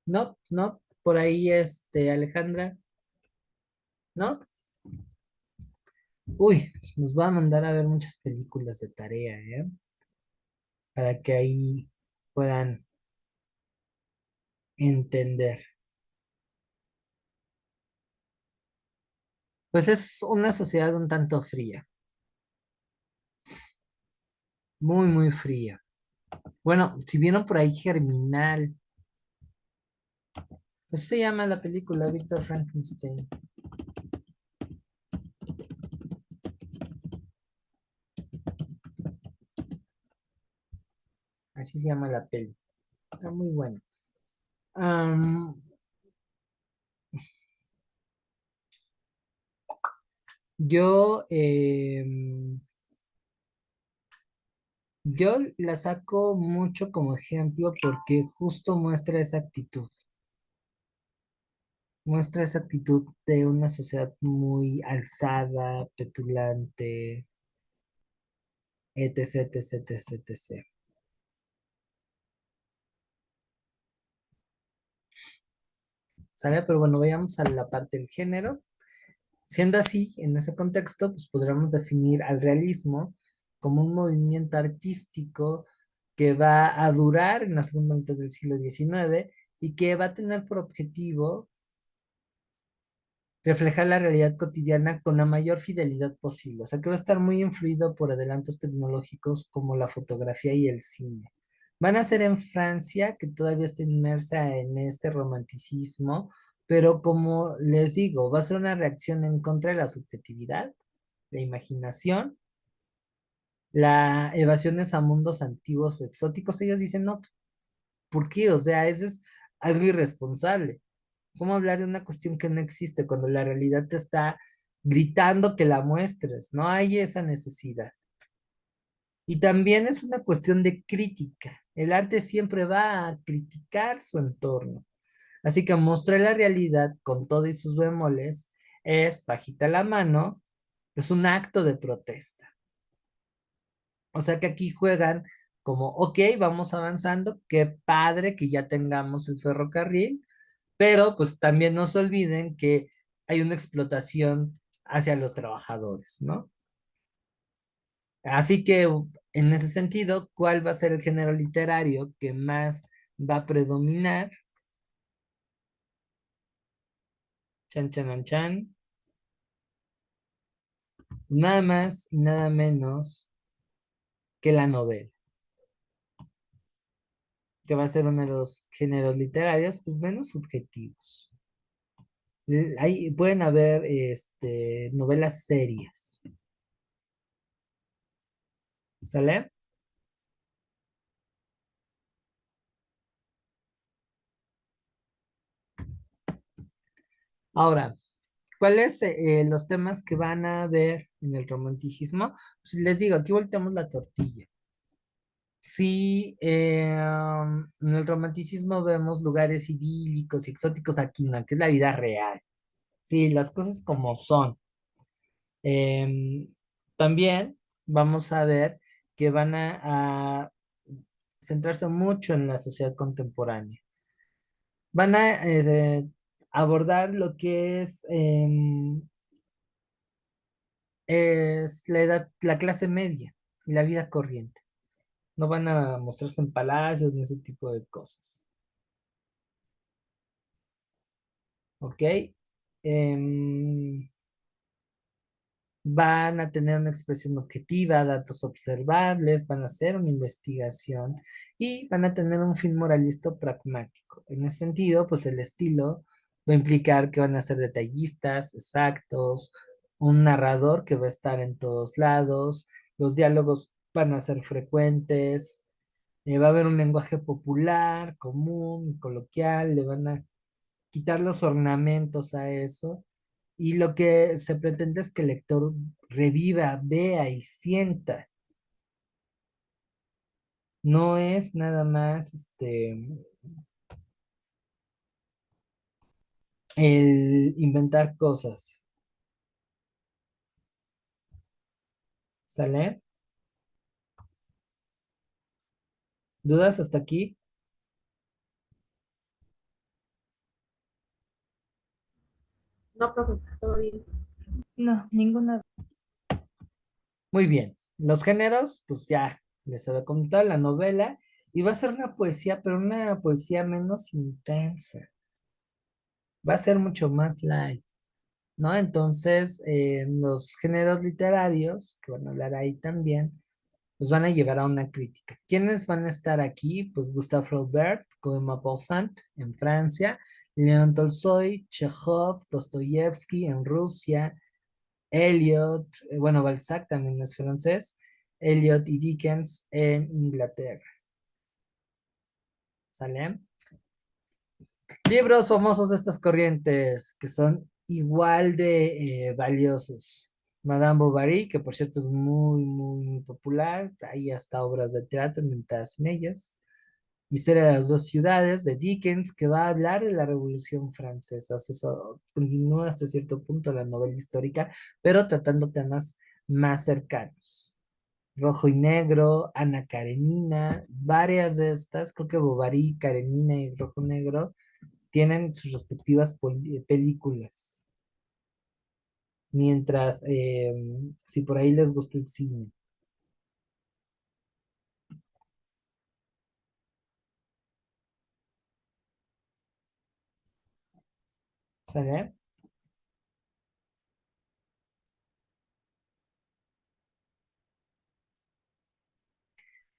Speaker 1: No, no, por ahí Alejandra, ¿no? Uy, nos va a mandar a ver muchas películas de tarea, ¿eh? Para que ahí puedan entender. Pues es una sociedad un tanto fría, muy, muy fría. Bueno, si vieron por ahí Germinal, pues se llama la película Víctor Frankenstein, así se llama la peli. Está muy buena. Am, yo Yo la saco mucho como ejemplo porque justo muestra esa actitud de una sociedad muy alzada, petulante, etc, etc, etc, etc. ¿Sale? Pero bueno, vayamos a la parte del género. Siendo así, en ese contexto, pues podríamos definir al realismo como un movimiento artístico que va a durar en la segunda mitad del siglo XIX y que va a tener por objetivo reflejar la realidad cotidiana con la mayor fidelidad posible. O sea, que va a estar muy influido por adelantos tecnológicos como la fotografía y el cine. Van a ser en Francia, que todavía está inmersa en este romanticismo, pero como les digo, va a ser una reacción en contra de la subjetividad, la imaginación, la evasiones a mundos antiguos o exóticos. Ellos dicen, no, ¿por qué? O sea, eso es algo irresponsable. ¿Cómo hablar de una cuestión que no existe cuando la realidad te está gritando que la muestres? No hay esa necesidad. Y también es una cuestión de crítica. El arte siempre va a criticar su entorno. Así que mostrar la realidad con todo y sus bemoles es, bajita la mano, es un acto de protesta. O sea que aquí juegan como, ok, vamos avanzando, qué padre que ya tengamos el ferrocarril, pero pues también no se olviden que hay una explotación hacia los trabajadores, ¿no? Así que en ese sentido, ¿cuál va a ser el género literario que más va a predominar? Chan, chan, chan. Nada más y nada menos que la novela, que va a ser uno de los géneros literarios pues menos subjetivos. Ahí pueden haber novelas serias, ¿sale? Ahora, ¿cuáles los temas que van a ver en el romanticismo? Pues les digo, aquí volteamos la tortilla. Sí, en el romanticismo vemos lugares idílicos y exóticos aquí, no, que es la vida real. Sí, las cosas como son. Em, También vamos a ver que van a centrarse mucho en la sociedad contemporánea. Van a abordar lo que es la edad, la clase media y la vida corriente. No van a mostrarse en palacios ni ese tipo de cosas. ¿Ok? Em, Van a tener una expresión objetiva, datos observables, van a hacer una investigación y van a tener un fin moralista pragmático. En ese sentido, pues el estilo va a implicar que van a ser detallistas, exactos, un narrador que va a estar en todos lados, los diálogos van a ser frecuentes, va a haber un lenguaje popular, común, coloquial, le van a quitar los ornamentos a eso. Y lo que se pretende es que el lector reviva, vea y sienta. No es nada más el inventar cosas. ¿Sale? ¿Dudas hasta aquí?
Speaker 3: No, profe, todo bien.
Speaker 2: No, ninguna.
Speaker 1: Muy bien. Los géneros, pues ya les había comentado, la novela, y va a ser una poesía, pero una poesía menos intensa. Va a ser mucho más light, ¿no? Entonces, los géneros literarios, que van a hablar ahí también, pues van a llevar a una crítica. ¿Quiénes van a estar aquí? Pues Gustave Flaubert, Guy Paulsant en Francia, León Tolstoy, Chekhov, Dostoyevsky en Rusia, Eliot, bueno, Balzac también es francés, Eliot y Dickens en Inglaterra. ¿Sale? Libros famosos de estas corrientes que son igual de valiosos. Madame Bovary, que por cierto es muy, muy, muy popular. Hay hasta obras de teatro inventadas en ellas. Historia de las dos ciudades, de Dickens, que va a hablar de la Revolución Francesa. O sea, eso continúa hasta cierto punto la novela histórica, pero tratando temas más cercanos. Rojo y Negro, Ana Karenina, varias de estas, creo que Bovary, Karenina y Rojo Negro, tienen sus respectivas películas. Mientras, si por ahí les gusta el cine, ¿sale?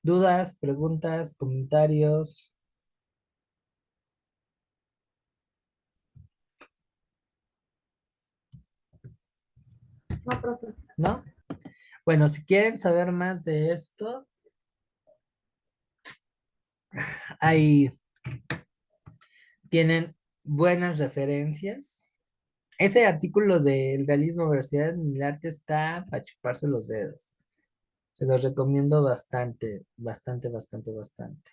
Speaker 1: ¿Dudas, preguntas, comentarios?
Speaker 3: No, profe.
Speaker 1: ¿No? Bueno, si quieren saber más de esto, ahí tienen buenas referencias. Ese artículo del realismo versus el arte está para chuparse los dedos. Se los recomiendo bastante, bastante, bastante, bastante.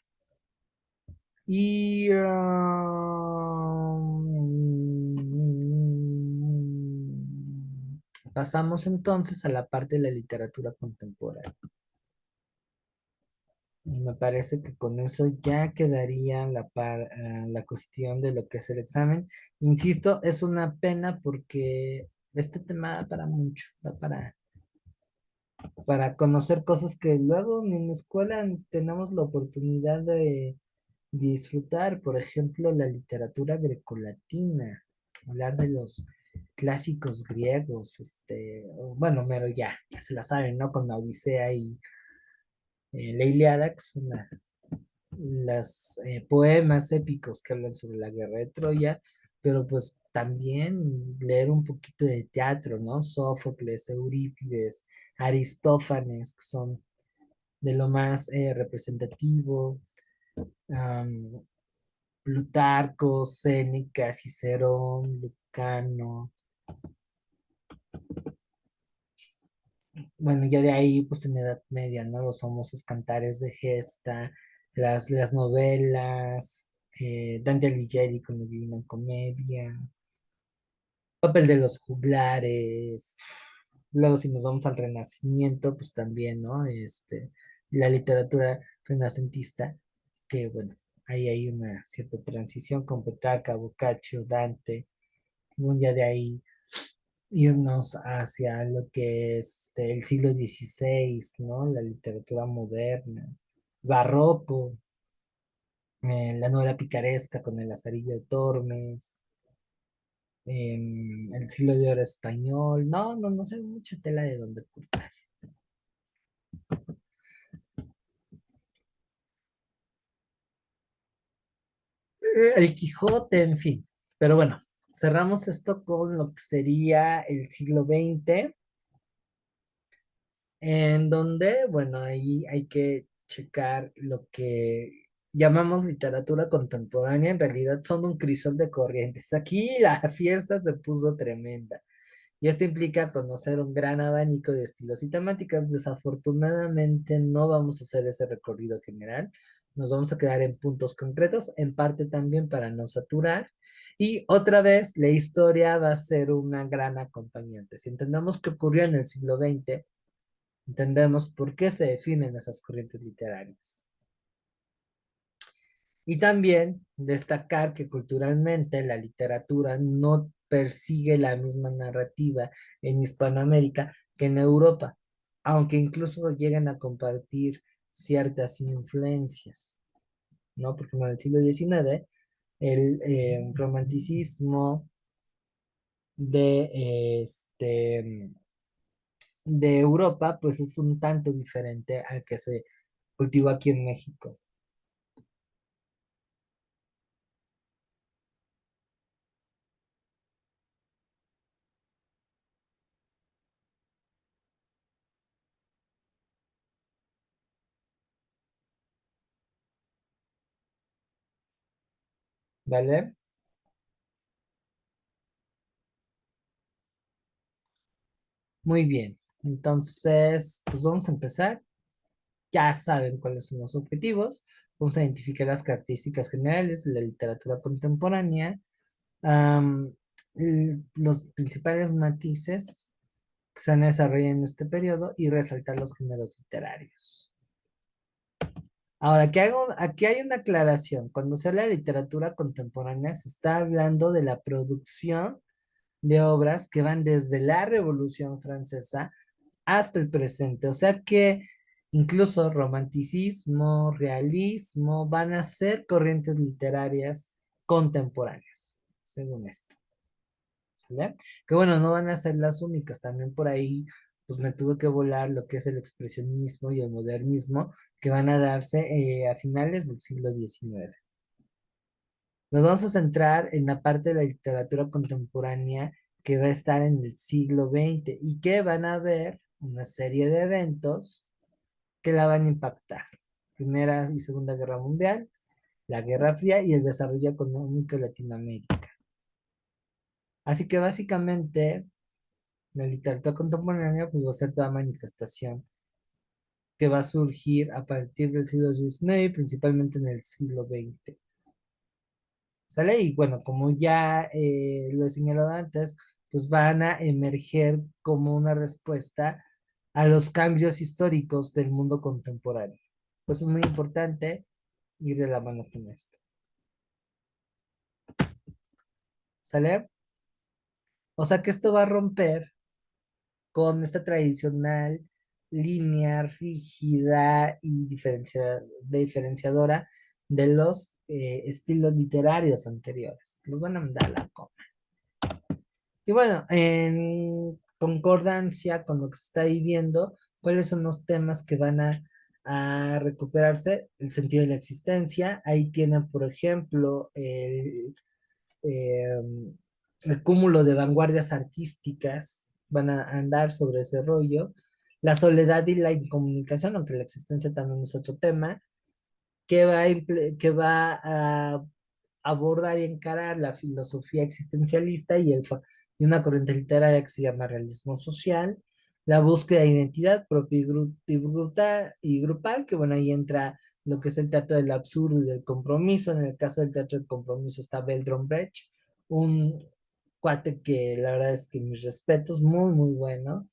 Speaker 1: Y pasamos entonces a la parte de la literatura contemporánea. Y me parece que con eso ya quedaría la cuestión de lo que es el examen. Insisto, es una pena porque este tema da para mucho, da para conocer cosas que luego ni en la escuela tenemos la oportunidad de disfrutar. Por ejemplo, la literatura grecolatina, hablar de los clásicos griegos, bueno, pero ya se la saben, ¿no? Con la Odisea y la Ilíada, que son las poemas épicos que hablan sobre la guerra de Troya, pero pues también leer un poquito de teatro, ¿no? Sófocles, Eurípides, Aristófanes, que son de lo más representativo, am, Plutarco, Séneca, Cicerón, Lucano. Bueno, ya de ahí, pues en Edad Media, ¿no? Los famosos cantares de gesta, las novelas, Dante Alighieri con la Divina Comedia, papel de los juglares. Luego, si nos vamos al Renacimiento, pues también, ¿no? La literatura renacentista, que bueno, ahí hay una cierta transición con Petrarca, Boccaccio, Dante. Bueno, ya de ahí irnos hacia lo que es el siglo XVI, ¿no? La literatura moderna, barroco, la novela picaresca con el Lazarillo de Tormes, el siglo de oro español. No, no, no sé, mucha tela de donde cortar. El Quijote, en fin. Pero bueno, cerramos esto con lo que sería el siglo XX, en donde, bueno, ahí hay que checar lo que llamamos literatura contemporánea. En realidad son un crisol de corrientes. Aquí la fiesta se puso tremenda. Y esto implica conocer un gran abanico de estilos y temáticas. Desafortunadamente no vamos a hacer ese recorrido general. Nos vamos a quedar en puntos concretos, en parte también para no saturar. Y otra vez, la historia va a ser una gran acompañante. Si entendemos qué ocurrió en el siglo XX, entendemos por qué se definen esas corrientes literarias. Y también destacar que culturalmente la literatura no persigue la misma narrativa en Hispanoamérica que en Europa, aunque incluso lleguen a compartir ciertas influencias, ¿no? Porque en el siglo XIX el romanticismo de, de Europa, pues es un tanto diferente al que se cultiva aquí en México, ¿vale? Muy bien. Entonces, pues vamos a empezar. Ya saben cuáles son los objetivos. Vamos a identificar las características generales de la literatura contemporánea, am, los principales matices que se han desarrollado en este periodo y resaltar los géneros literarios. Ahora, aquí hay una aclaración. Cuando se habla de literatura contemporánea, se está hablando de la producción de obras que van desde la Revolución Francesa hasta el presente. O sea que incluso romanticismo, realismo van a ser corrientes literarias contemporáneas, según esto. ¿Sale? Que bueno, no van a ser las únicas. También por ahí, pues me tuve que volar lo que es el expresionismo y el modernismo, que van a darse a finales del siglo XIX. Nos vamos a centrar en la parte de la literatura contemporánea que va a estar en el siglo XX y que van a haber una serie de eventos que la van a impactar. Primera y Segunda Guerra Mundial, la Guerra Fría y el desarrollo económico de Latinoamérica. Así que básicamente la literatura contemporánea pues va a ser toda manifestación que va a surgir a partir del siglo XIX, principalmente en el siglo XX. ¿Sale? Y bueno, como ya lo he señalado antes, pues van a emerger como una respuesta a los cambios históricos del mundo contemporáneo. Pues es muy importante ir de la mano con esto. ¿Sale? O sea que esto va a romper con esta tradicional línea rígida y diferenciadora de los estilos literarios anteriores. Los van a mandar a la coma. Y bueno, en concordancia con lo que se está viviendo, ¿cuáles son los temas que van a recuperarse? El sentido de la existencia. Ahí tienen, por ejemplo, eh, el cúmulo de vanguardias artísticas, van a andar sobre ese rollo. La soledad y la incomunicación, aunque la existencia también es otro tema, que va a abordar y encarar la filosofía existencialista y una corriente literaria que se llama realismo social, la búsqueda de identidad propia y grupal, que bueno, ahí entra lo que es el teatro del absurdo y del compromiso. En el caso del teatro del compromiso está Bertolt Brecht, un cuate que la verdad es que mis respetos, muy, muy bueno.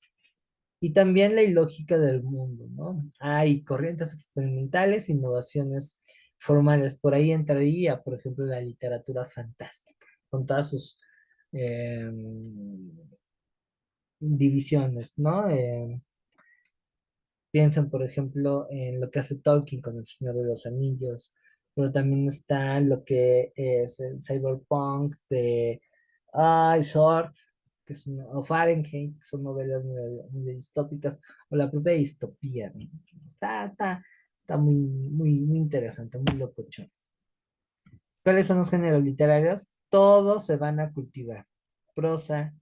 Speaker 1: Y también la ilógica del mundo, ¿no? Hay corrientes experimentales, innovaciones formales. Por ahí entraría, por ejemplo, la literatura fantástica, con todas sus eh, divisiones, ¿no? Piensan, por ejemplo, en lo que hace Tolkien con El Señor de los Anillos, pero también está lo que es el cyberpunk de Sword, o Fahrenheit, que son novelas muy distópicas, o la propia distopía, ¿no? Está muy, muy, muy interesante, muy locochón. ¿Cuáles son los géneros literarios? Todos se van a cultivar. Prosa,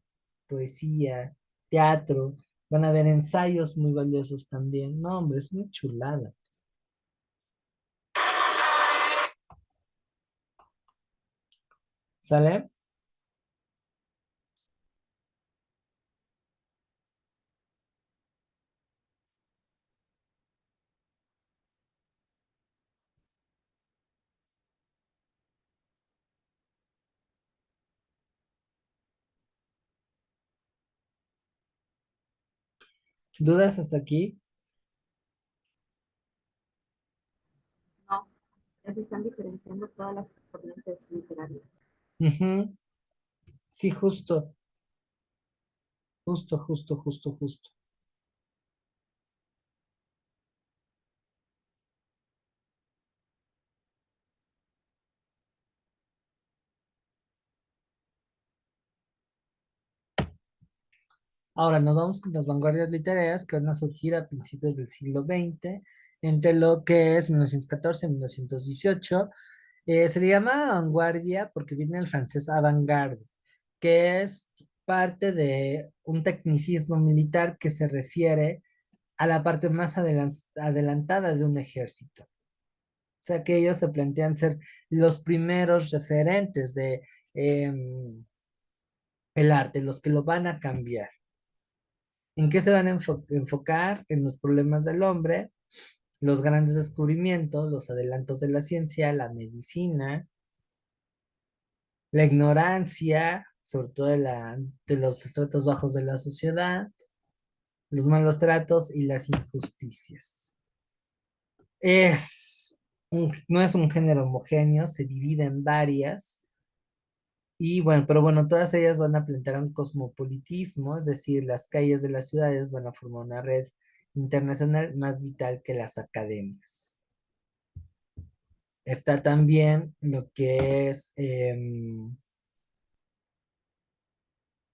Speaker 1: poesía, teatro, van a haber ensayos muy valiosos también. No, hombre, es una chulada. ¿Sale? ¿Dudas hasta aquí?
Speaker 3: No, ya se están diferenciando todas las corrientes literarias.
Speaker 1: Ujú. Sí, justo, justo, justo, justo, justo. Ahora nos vamos con las vanguardias literarias que van a surgir a principios del siglo XX, entre lo que es 1914 y 1918. Se le llama vanguardia porque viene del francés avant-garde, que es parte de un tecnicismo militar que se refiere a la parte más adelantada de un ejército. O sea que ellos se plantean ser los primeros referentes de el arte, los que lo van a cambiar. ¿En qué se van a enfocar? En los problemas del hombre, los grandes descubrimientos, los adelantos de la ciencia, la medicina, la ignorancia, sobre todo de los estratos bajos de la sociedad, los malos tratos y las injusticias. No es un género homogéneo, se divide en varias. Y bueno, pero bueno, todas ellas van a plantear un cosmopolitismo, es decir, las calles de las ciudades van a formar una red internacional más vital que las academias. Está también lo que es el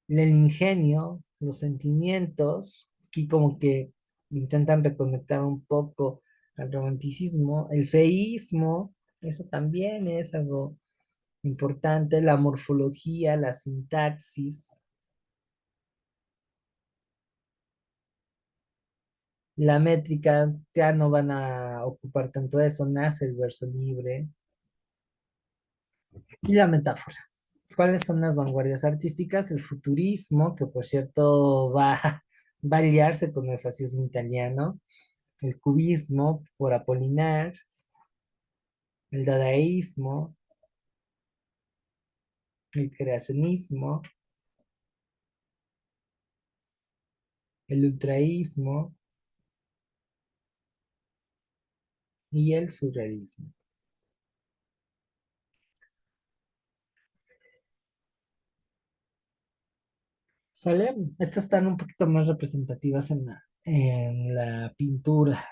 Speaker 1: ingenio, los sentimientos, aquí como que intentan reconectar un poco al romanticismo, el feísmo, eso también es algo importante, la morfología, la sintaxis. La métrica ya no van a ocupar tanto eso, nace el verso libre y la metáfora. ¿Cuáles son las vanguardias artísticas? El futurismo, que por cierto va a liarse con el fascismo italiano, el cubismo por Apollinaire, el dadaísmo, el creacionismo, el ultraísmo y el surrealismo. ¿Sale? Estas están un poquito más representativas en la pintura.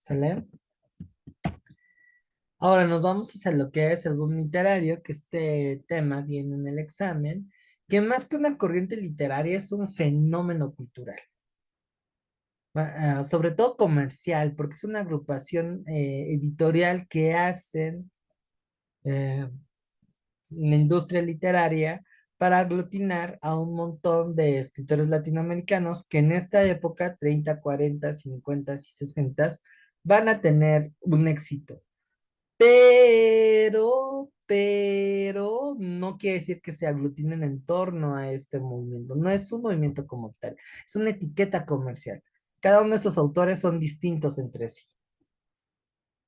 Speaker 1: ¿Sale? Ahora nos vamos hacia lo que es el boom literario, que este tema viene en el examen, que más que una corriente literaria es un fenómeno cultural, sobre todo comercial, porque es una agrupación editorial que hacen eh, la industria literaria para aglutinar a un montón de escritores latinoamericanos que en esta época, 30, 40, 50 y 60, van a tener un éxito. Pero no quiere decir que se aglutinen en torno a este movimiento. No es un movimiento como tal, es una etiqueta comercial. Cada uno de estos autores son distintos entre sí,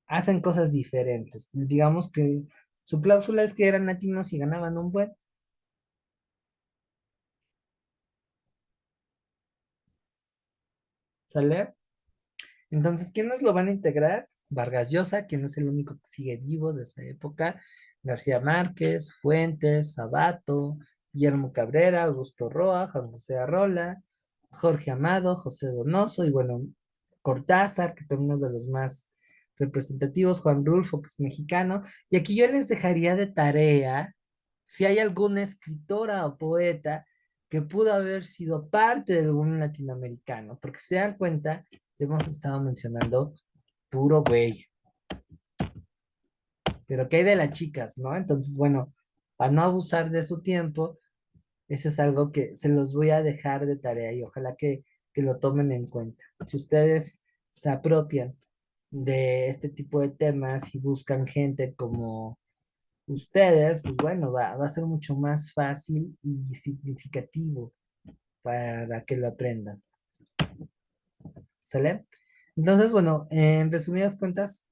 Speaker 1: hacen cosas diferentes. Digamos que su cláusula es que eran latinos y ganaban un buen, ¿sale? Entonces, ¿quiénes lo van a integrar? Vargas Llosa, quien es el único que sigue vivo de esa época, García Márquez, Fuentes, Sabato, Guillermo Cabrera, Augusto Roa, Juan José Arrola, Jorge Amado, José Donoso y bueno, Cortázar, que también es de los más representativos, Juan Rulfo, que es mexicano. Y aquí yo les dejaría de tarea si hay alguna escritora o poeta que pudo haber sido parte del boom latinoamericano, porque se dan cuenta hemos estado mencionando puro güey, pero ¿qué hay de las chicas, no? Entonces, bueno, para no abusar de su tiempo, eso es algo que se los voy a dejar de tarea y ojalá que lo tomen en cuenta. Si ustedes se apropian de este tipo de temas y buscan gente como ustedes, pues bueno, va a ser mucho más fácil y significativo para que lo aprendan. ¿Sale? Entonces, bueno, en resumidas cuentas,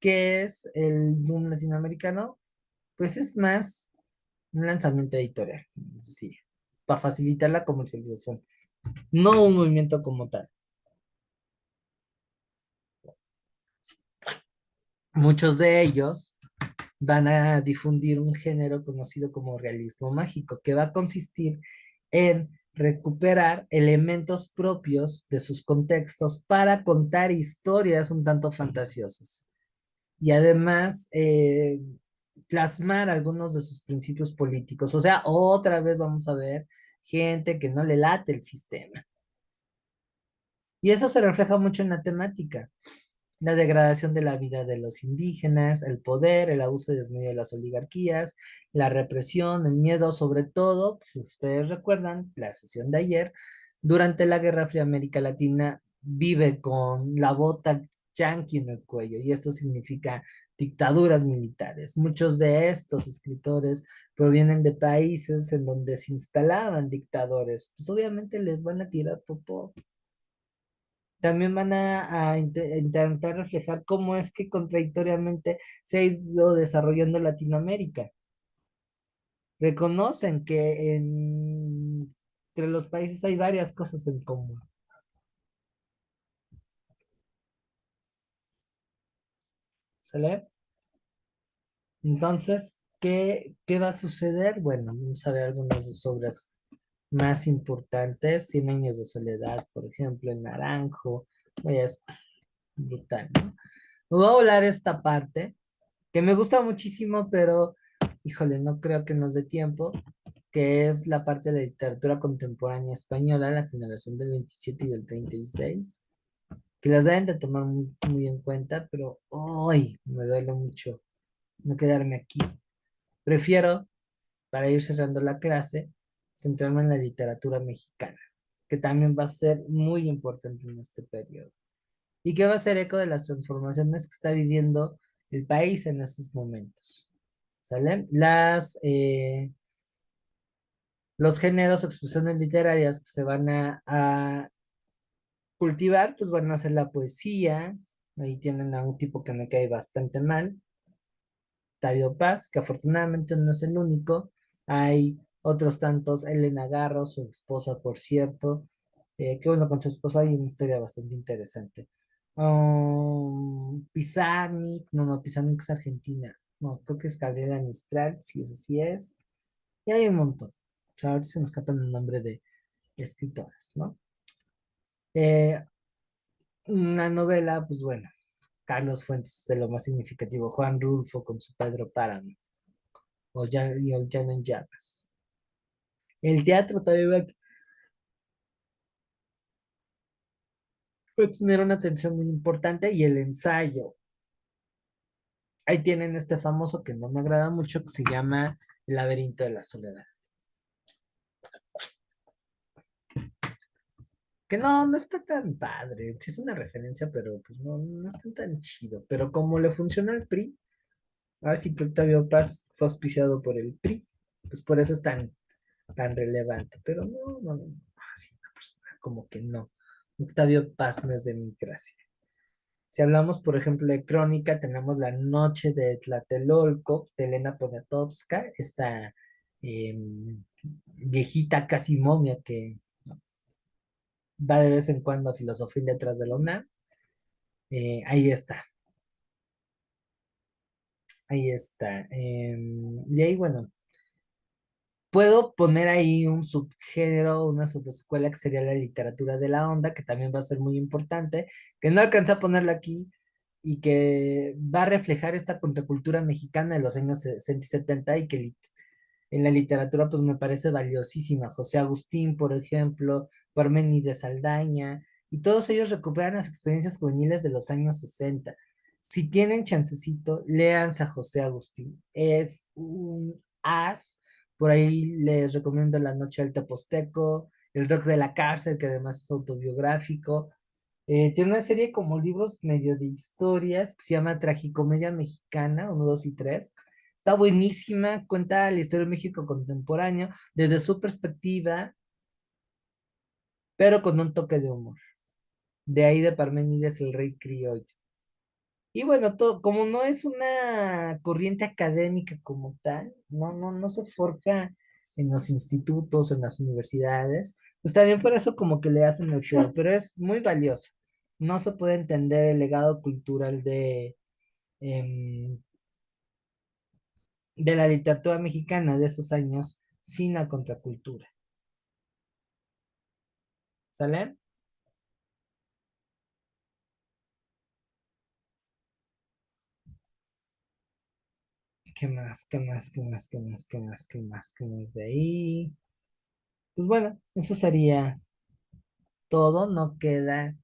Speaker 1: ¿qué es el boom latinoamericano? Pues es más un lanzamiento editorial, es decir, para facilitar la comercialización, no un movimiento como tal. Muchos de ellos van a difundir un género conocido como realismo mágico, que va a consistir en recuperar elementos propios de sus contextos para contar historias un tanto fantasiosas. Y además plasmar algunos de sus principios políticos. O sea, otra vez vamos a ver gente que no le late el sistema. Y eso se refleja mucho en la temática. La degradación de la vida de los indígenas, el poder, el abuso desmedido de las oligarquías, la represión, el miedo, sobre todo, si ustedes recuerdan, la sesión de ayer, durante la Guerra Fría América Latina vive con la bota yanqui en el cuello y esto significa dictaduras militares. Muchos de estos escritores provienen de países en donde se instalaban dictadores, pues obviamente les van a tirar popó. También van a intentar reflejar cómo es que contradictoriamente se ha ido desarrollando Latinoamérica. Reconocen que entre los países hay varias cosas en común. ¿Sale? Entonces, ¿qué va a suceder? Bueno, vamos a ver algunas de sus obras más importantes. Cien años de soledad, por ejemplo, El Naranjo. Es brutal, ¿no? Voy a volar esta parte que me gusta muchísimo, pero híjole, no creo que nos dé tiempo, que es la parte de literatura contemporánea española, la generación del 27 y del 36, que las deben de tomar muy, muy en cuenta, pero hoy me duele mucho no quedarme aquí. Prefiero, para ir cerrando la clase, centrarme en la literatura mexicana, que también va a ser muy importante en este periodo y que va a ser eco de las transformaciones que está viviendo el país en estos momentos. ¿Sale? Los géneros o expresiones literarias que se van a cultivar, pues van a ser la poesía. Ahí tienen a un tipo que me cae bastante mal, Octavio Paz, que afortunadamente no es el único. Hay otros tantos, Elena Garro, su esposa, por cierto, que bueno, con su esposa hay una historia bastante interesante. Pizarnik, no, Pizarnik es Argentina. No, creo que es Gabriela Mistral, sí, eso sí es. Y hay un montón. O sea, ahorita se me escapan el nombre de escritoras, ¿no? Eh, una novela, pues bueno, Carlos Fuentes de lo más significativo, Juan Rulfo con su Pedro Páramo, y el Llano en Llamas. El teatro también va a tener una atención muy importante y el ensayo. Ahí tienen este famoso que no me agrada mucho, que se llama El laberinto de la soledad. Que no está tan padre, sí es una referencia, pero pues no está tan chido. Pero como le funciona al PRI, ahora sí que Octavio Paz fue auspiciado por el PRI, pues por eso es tan relevante. Pero no, así una persona como que no. Octavio Paz no es de mi gracia. Si hablamos, por ejemplo, de crónica, tenemos La Noche de Tlatelolco, de Elena Poniatowska, esta viejita casi momia que va de vez en cuando a Filosofía y Letras de la UNAM. Ahí está, ahí está. Y ahí, bueno, puedo poner ahí un subgénero, una subescuela que sería la literatura de la onda, que también va a ser muy importante, que no alcancé a ponerla aquí y que va a reflejar esta contracultura mexicana de los años 60 y 70 y que en la literatura pues me parece valiosísima. José Agustín, por ejemplo, Parménides Saldaña, y todos ellos recuperan las experiencias juveniles de los años 60. Si tienen chancecito, léanse a José Agustín. Es un as. Por ahí les recomiendo La Noche del Teposteco, El Rock de la Cárcel, que además es autobiográfico. Tiene una serie como libros medio de historias que se llama Tragicomedia Mexicana, uno, dos y tres. Está buenísima, cuenta la historia de México contemporáneo desde su perspectiva, pero con un toque de humor. De ahí de Parménides el Rey Criollo. Y bueno, todo, como no es una corriente académica como tal, no se forja en los institutos, en las universidades, pues también por eso como que le hacen el show, pero es muy valioso. No se puede entender el legado cultural em, de la literatura mexicana de esos años sin la contracultura. ¿Sale? ¿Qué más? ¿Qué más? ¿Qué más? ¿Qué más? ¿Qué más? ¿Qué más? ¿Qué más de ahí? Pues bueno, eso sería todo. No queda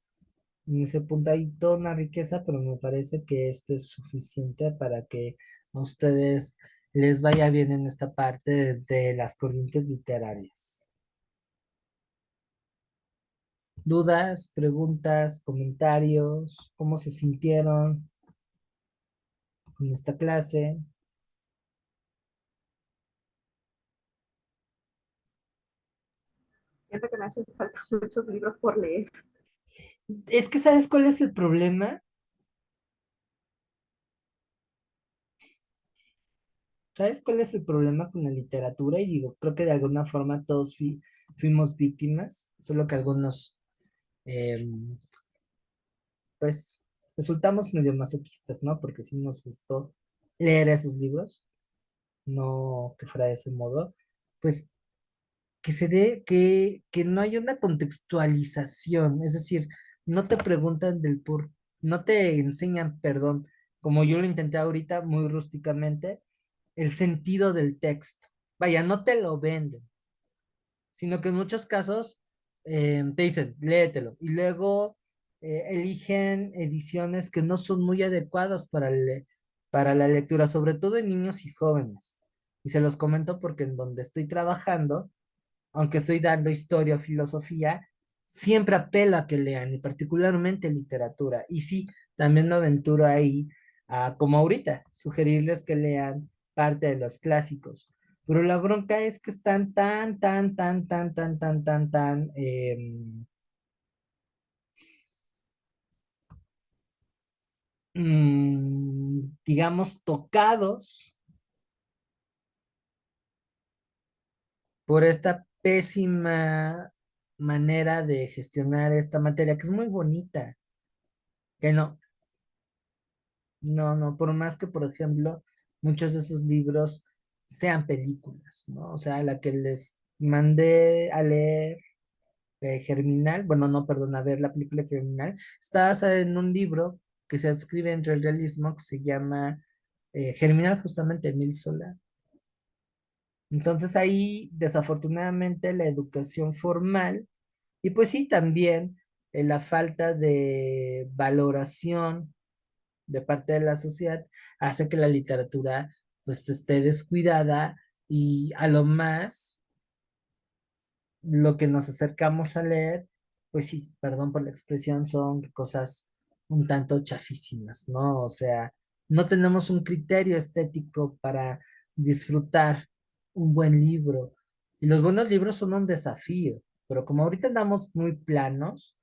Speaker 1: En ese punto hay toda una riqueza, pero me parece que esto es suficiente para que a ustedes les vaya bien en esta parte de las corrientes literarias. ¿Dudas, preguntas, comentarios? ¿Cómo se sintieron con esta clase?
Speaker 3: Siento que me hacen falta muchos libros por leer.
Speaker 1: Es que ¿sabes cuál es el problema? ¿Sabes cuál es el problema con la literatura? Y digo, creo que de alguna forma todos fuimos víctimas, solo que algunos, pues, resultamos medio masoquistas, ¿no? Porque sí nos gustó leer esos libros, no que fuera de ese modo, pues que se dé, que no hay una contextualización, es decir, no te preguntan no te enseñan, perdón, como yo lo intenté ahorita muy rústicamente, el sentido del texto. Vaya, no te lo venden, sino que en muchos casos te dicen, léetelo, y luego eligen ediciones que no son muy adecuadas para la lectura, sobre todo en niños y jóvenes. Y se los comento porque en donde estoy trabajando, aunque estoy dando historia o filosofía, siempre apelo a que lean, y particularmente literatura. Y sí, también me aventuro ahí, como ahorita, sugerirles que lean parte de los clásicos. Pero la bronca es que están digamos, tocados por esta pésima manera de gestionar esta materia, que es muy bonita, que no, no, por más que, por ejemplo, muchos de esos libros sean películas, ¿no? O sea, la que les mandé a leer, Germinal, bueno, no, perdón, a ver la película Germinal, está basada en un libro que se adscribe entre el realismo que se llama Germinal, justamente, Emil Zola. Entonces ahí, desafortunadamente, la educación formal y pues sí, también la falta de valoración de parte de la sociedad hace que la literatura pues esté descuidada y a lo más lo que nos acercamos a leer, pues sí, perdón por la expresión, son cosas un tanto chafísimas, ¿no? O sea, no tenemos un criterio estético para disfrutar un buen libro. Y los buenos libros son un desafío, pero como ahorita andamos muy planos,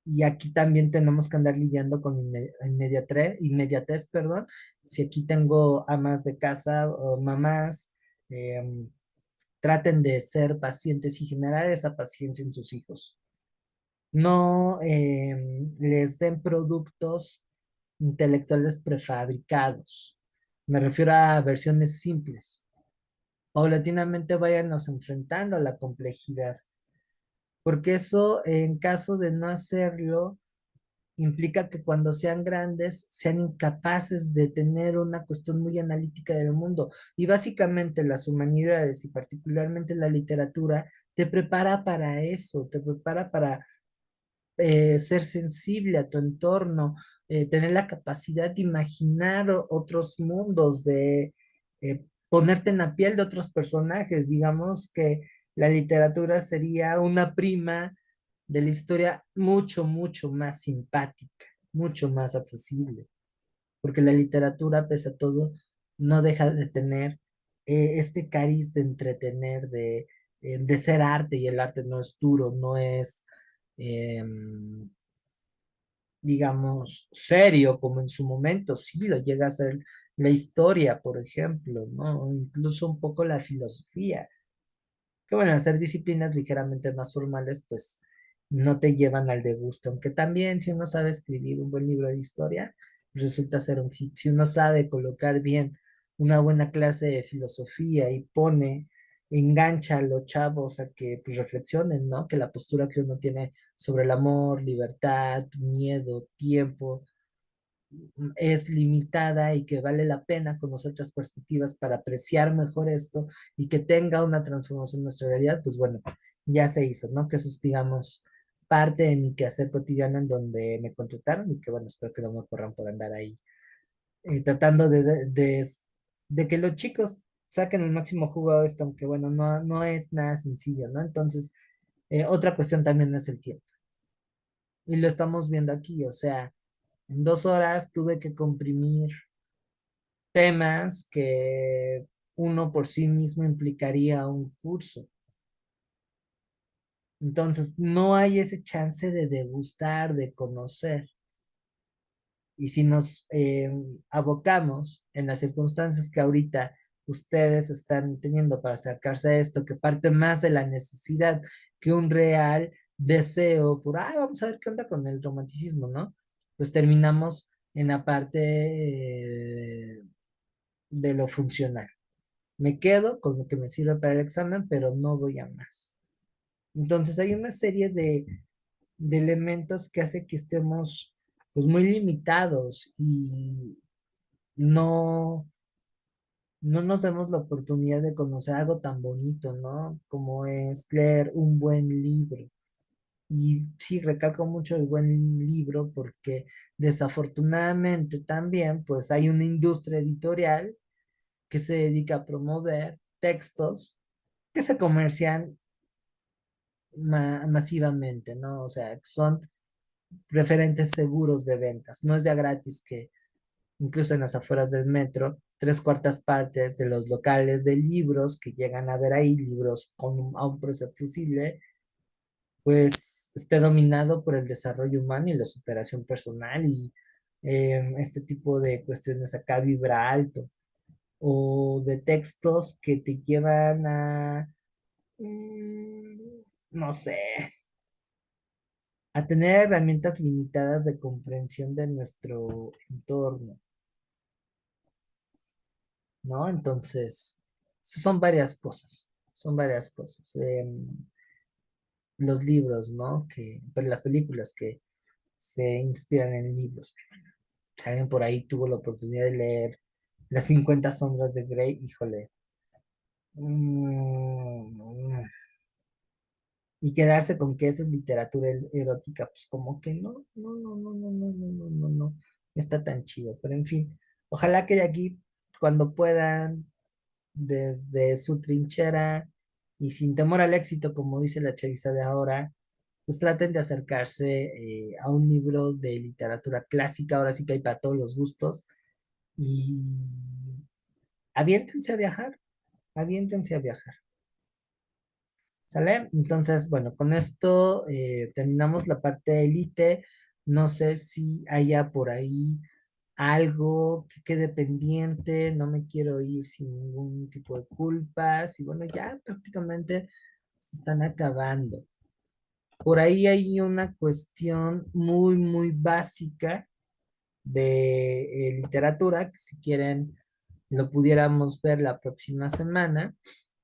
Speaker 1: y aquí también tenemos que andar lidiando con inmediatez, perdón. Si aquí tengo amas de casa o mamás, em, traten de ser pacientes y generar esa paciencia en sus hijos. No les den productos intelectuales prefabricados. Me refiero a versiones simples. Paulatinamente váyanos enfrentando a la complejidad, porque eso, en caso de no hacerlo, implica que cuando sean grandes sean incapaces de tener una cuestión muy analítica del mundo. Y básicamente las humanidades y particularmente la literatura te prepara para eso, te prepara para ser sensible a tu entorno, tener la capacidad de imaginar otros mundos, de ponerte en la piel de otros personajes. Digamos que la literatura sería una prima de la historia mucho más simpática, mucho más accesible, porque la literatura, pese a todo, no deja de tener este cariz de entretener, de ser arte, y el arte no es duro, no es, digamos, serio como en su momento, sí lo llega a ser la historia, por ejemplo, ¿no? O incluso un poco la filosofía, que bueno, hacer disciplinas ligeramente más formales, pues no te llevan al degusto, aunque también si uno sabe escribir un buen libro de historia, resulta ser un hit. Si uno sabe colocar bien una buena clase de filosofía y engancha a los chavos a que pues reflexionen, ¿no? Que la postura que uno tiene sobre el amor, libertad, miedo, tiempo, es limitada y que vale la pena conocer otras perspectivas para apreciar mejor esto y que tenga una transformación en nuestra realidad, pues bueno, ya se hizo, ¿no? Que eso es, digamos, parte de mi quehacer cotidiano en donde me contrataron y que bueno, espero que no me corran por andar ahí tratando de que los chicos saquen el máximo jugo a esto, aunque bueno, no es nada sencillo, ¿no? Entonces, otra cuestión también es el tiempo. Y lo estamos viendo aquí, o sea, en 2 horas tuve que comprimir temas que uno por sí mismo implicaría un curso. Entonces, no hay ese chance de degustar, de conocer. Y si nos abocamos en las circunstancias que ahorita ustedes están teniendo para acercarse a esto, que parte más de la necesidad que un real deseo por, vamos a ver qué onda con el romanticismo, ¿no? Pues terminamos en la parte de lo funcional. Me quedo con lo que me sirve para el examen, pero no voy a más. Entonces hay una serie de elementos que hace que estemos pues muy limitados y no, no nos demos la oportunidad de conocer algo tan bonito, ¿no? Como es leer un buen libro. Y sí, recalco mucho el buen libro porque desafortunadamente también pues hay una industria editorial que se dedica a promover textos que se comercian masivamente, ¿no? O sea, son referentes seguros de ventas. No es de a gratis que incluso en las afueras del metro, 3/4 partes de los locales de libros que llegan a ver ahí, libros a un precio accesible, pues esté dominado por el desarrollo humano y la superación personal y este tipo de cuestiones acá vibra alto o de textos que te llevan a, mm, no sé, a tener herramientas limitadas de comprensión de nuestro entorno, ¿no? Entonces, son varias cosas, son varias cosas. Los libros, ¿no? Pero las películas que se inspiran en libros. Si alguien por ahí tuvo la oportunidad de leer Las 50 sombras de Grey, híjole. mm, y quedarse con que eso es literatura erótica, pues como que no está tan chido. Pero en fin, ojalá que de aquí, cuando puedan, desde su trinchera y sin temor al éxito, como dice la chaviza de ahora, pues traten de acercarse a un libro de literatura clásica, ahora sí que hay para todos los gustos, y aviéntense a viajar, aviéntense a viajar. ¿Sale? Entonces, bueno, con esto terminamos la parte de élite. No sé si haya por ahí algo que quede pendiente, no me quiero ir sin ningún tipo de culpas y bueno, ya prácticamente se están acabando. Por ahí hay una cuestión muy básica de literatura que si quieren lo pudiéramos ver la próxima semana,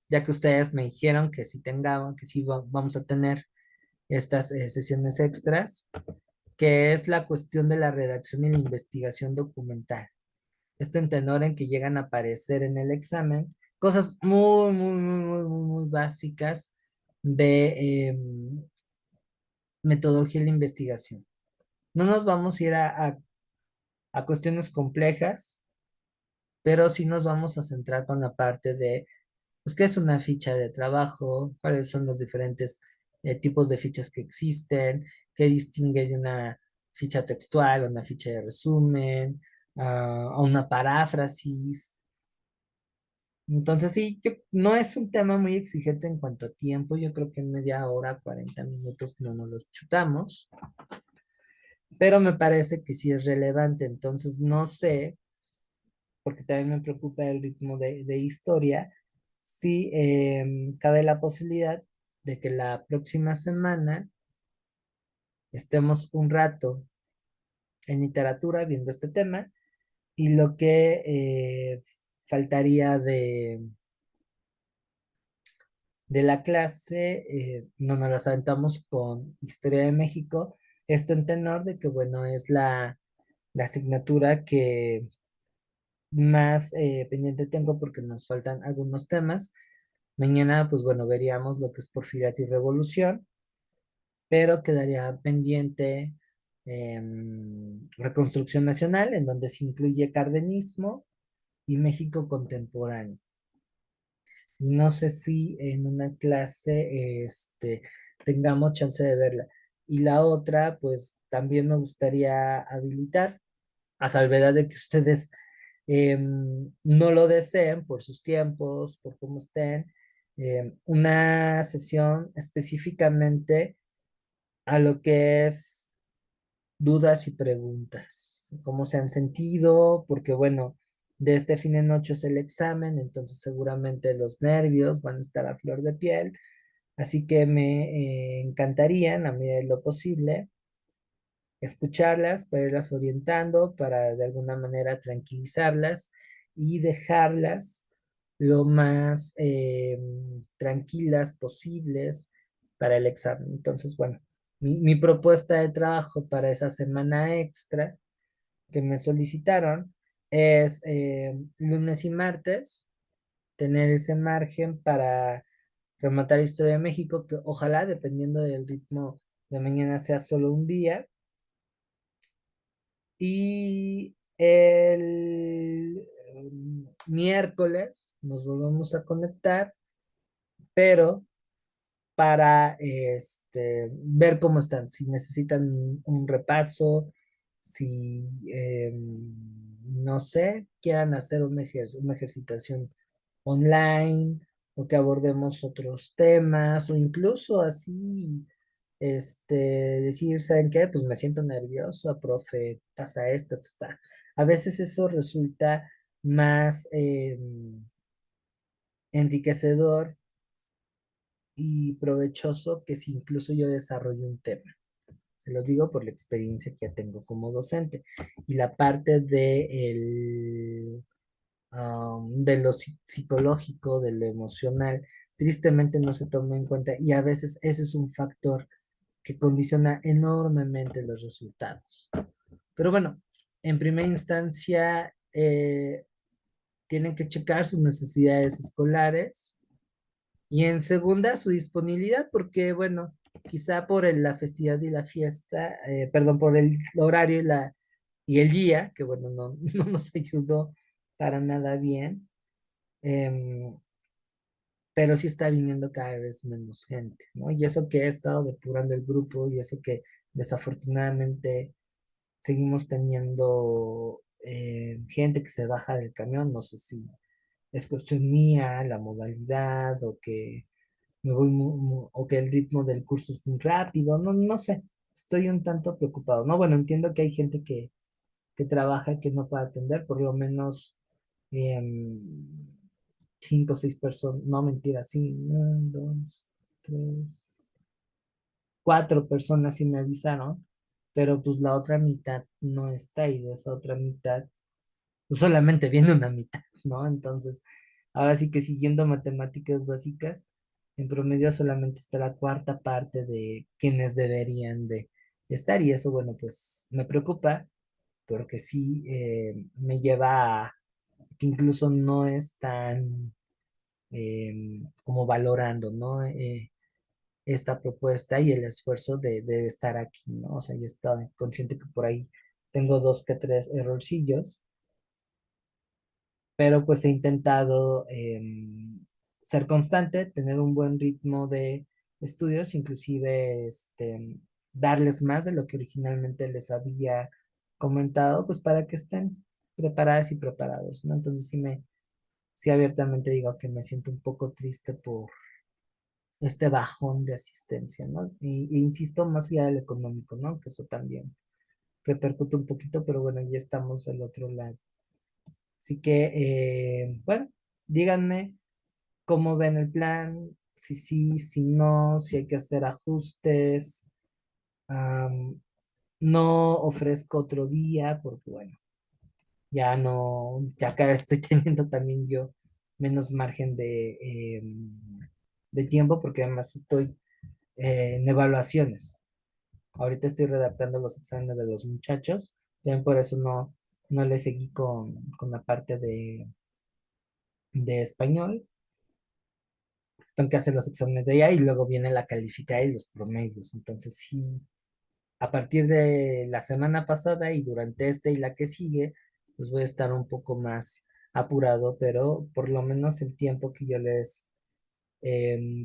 Speaker 1: ya que ustedes me dijeron que si tengamos, que si vamos a tener estas sesiones extras, que es la cuestión de la redacción y la investigación documental. Esto en tenor en que llegan a aparecer en el examen cosas muy básicas de metodología de la investigación. No nos vamos a ir a cuestiones complejas, pero sí nos vamos a centrar con la parte de, pues, qué es una ficha de trabajo, cuáles son los diferentes tipos de fichas que existen, qué distingue de una ficha textual, una ficha de resumen, a una paráfrasis. Entonces, sí, no es un tema muy exigente en cuanto a tiempo. Yo creo que en media hora, 40 minutos no nos los chutamos, pero me parece que sí es relevante. Entonces, no sé, porque también me preocupa el ritmo de historia, si cabe la posibilidad de que la próxima semana estemos un rato en literatura viendo este tema y lo que faltaría de la clase, no nos las aventamos con Historia de México. Esto en tenor de que, bueno, es la asignatura que más pendiente tengo porque nos faltan algunos temas. Mañana, pues bueno, veríamos lo que es Porfiriato y Revolución, pero quedaría pendiente Reconstrucción Nacional, en donde se incluye cardenismo y México contemporáneo. Y no sé si en una clase tengamos chance de verla. Y la otra, pues también me gustaría habilitar, a salvedad de que ustedes no lo deseen por sus tiempos, por cómo estén, una sesión específicamente a lo que es dudas y preguntas, cómo se han sentido, porque bueno, de este fin en ocho es el examen, entonces seguramente los nervios van a estar a flor de piel, así que me encantaría, en la medida de lo posible, escucharlas, para irlas orientando, para de alguna manera tranquilizarlas y dejarlas lo más tranquilas posibles para el examen. Entonces, bueno, mi propuesta de trabajo para esa semana extra que me solicitaron es lunes y martes tener ese margen para rematar Historia de México, que ojalá, dependiendo del ritmo de mañana, sea solo un día. Y el miércoles nos volvemos a conectar, pero para ver cómo están, si necesitan un repaso, si, no sé, quieran hacer una ejercitación online o que abordemos otros temas o incluso así, decir, ¿saben qué? Pues me siento nervioso, profe, pasa esto, esto está. A veces eso resulta más enriquecedor y provechoso que si incluso yo desarrollo un tema. Se los digo por la experiencia que ya tengo como docente. Y la parte de lo psicológico, de lo emocional, tristemente no se toma en cuenta y a veces ese es un factor que condiciona enormemente los resultados. Pero bueno, en primera instancia, tienen que checar sus necesidades escolares y en segunda, su disponibilidad, porque bueno, quizá por la festividad y la fiesta, perdón, por el horario y el día, que bueno, no, no nos ayudó para nada bien, em, pero sí está viniendo cada vez menos gente, ¿no? Y eso que he estado depurando el grupo y eso que desafortunadamente seguimos teniendo gente que se baja del camión, no sé si es cuestión mía, la modalidad o que me voy o que el ritmo del curso es muy rápido, no, no sé, estoy un tanto preocupado, ¿no? Bueno, entiendo que hay gente que trabaja y que no puede atender, por lo menos cinco o seis personas, no mentira, sí, una, dos, tres, cuatro personas sí me avisaron, pero pues la otra mitad no está y de esa otra mitad pues solamente viene una mitad, ¿no? Entonces, ahora sí que siguiendo matemáticas básicas, en promedio solamente está la cuarta parte de quienes deberían de estar y eso, bueno, pues me preocupa porque sí me lleva a que incluso no es tan como valorando, ¿no? Esta propuesta y el esfuerzo de estar aquí, ¿no? O sea, yo estoy consciente que por ahí tengo dos que tres errorcillos, pero pues he intentado ser constante, tener un buen ritmo de estudios, inclusive darles más de lo que originalmente les había comentado, pues para que estén preparadas y preparados, ¿no? Entonces sí abiertamente digo que me siento un poco triste por este bajón de asistencia, ¿no? Y insisto, más allá del económico, ¿no? Que eso también repercute un poquito, pero bueno, ya estamos del otro lado. Así que, bueno, díganme cómo ven el plan, si sí, si no, si hay que hacer ajustes. Am, no ofrezco otro día porque, bueno, ya no, ya cada vez estoy teniendo también yo menos margen de tiempo porque además estoy en evaluaciones. Ahorita estoy redactando los exámenes de los muchachos, también por eso no le seguí con la parte de español. tengo que hacer los exámenes de allá y luego viene la calificada y los promedios. Entonces, sí, a partir de la semana pasada y durante esta y la que sigue, pues voy a estar un poco más apurado, pero por lo menos el tiempo que yo les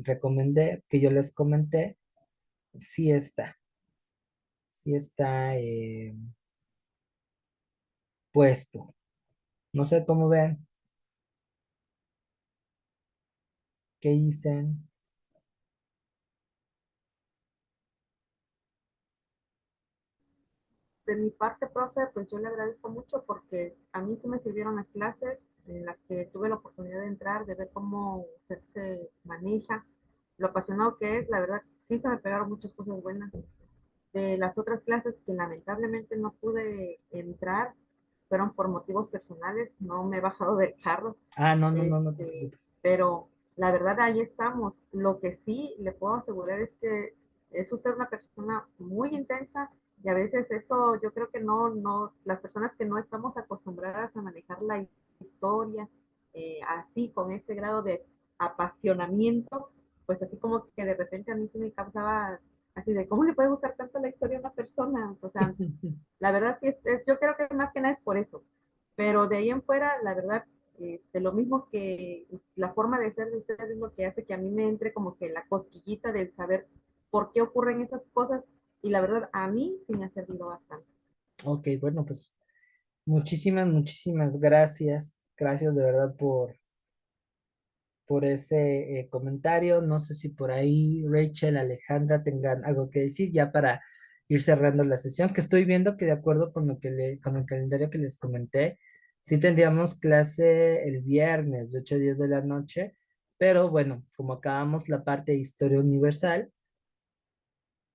Speaker 1: recomendé, que yo les comenté, sí está, sí está puesto. No sé cómo ven, qué dicen.
Speaker 3: De mi parte, profe, pues yo le agradezco mucho porque a mí sí me sirvieron las clases en las que tuve la oportunidad de entrar, de ver cómo usted se maneja, lo apasionado que es, la verdad, sí se me pegaron muchas cosas buenas. De las otras clases que lamentablemente no pude entrar, fueron por motivos personales, no me he bajado del carro,
Speaker 1: Ah, no, no, no, no te preocupes.
Speaker 3: pero la verdad ahí estamos. Lo que sí le puedo asegurar es que es usted una persona muy intensa y a veces eso yo creo que las personas que no estamos acostumbradas a manejar la historia así, con ese grado de apasionamiento, pues así como que de repente a mí se me causaba así de, ¿cómo le puede gustar tanto la historia a una persona? O sea, la verdad sí, yo creo que más que nada es por eso. Pero de ahí en fuera, la verdad, lo mismo que la forma de ser de ustedes es lo que hace que a mí me entre como que la cosquillita del saber por qué ocurren esas cosas. Y la verdad, a mí sí me ha servido bastante.
Speaker 1: Ok, bueno, pues muchísimas, muchísimas gracias. Gracias de verdad por ese comentario. No sé si por ahí Rachel, Alejandra tengan algo que decir ya para ir cerrando la sesión, que estoy viendo que de acuerdo con lo que con el calendario que les comenté, sí tendríamos clase el viernes de 8 a 10 de la noche, pero bueno, como acabamos la parte de historia universal,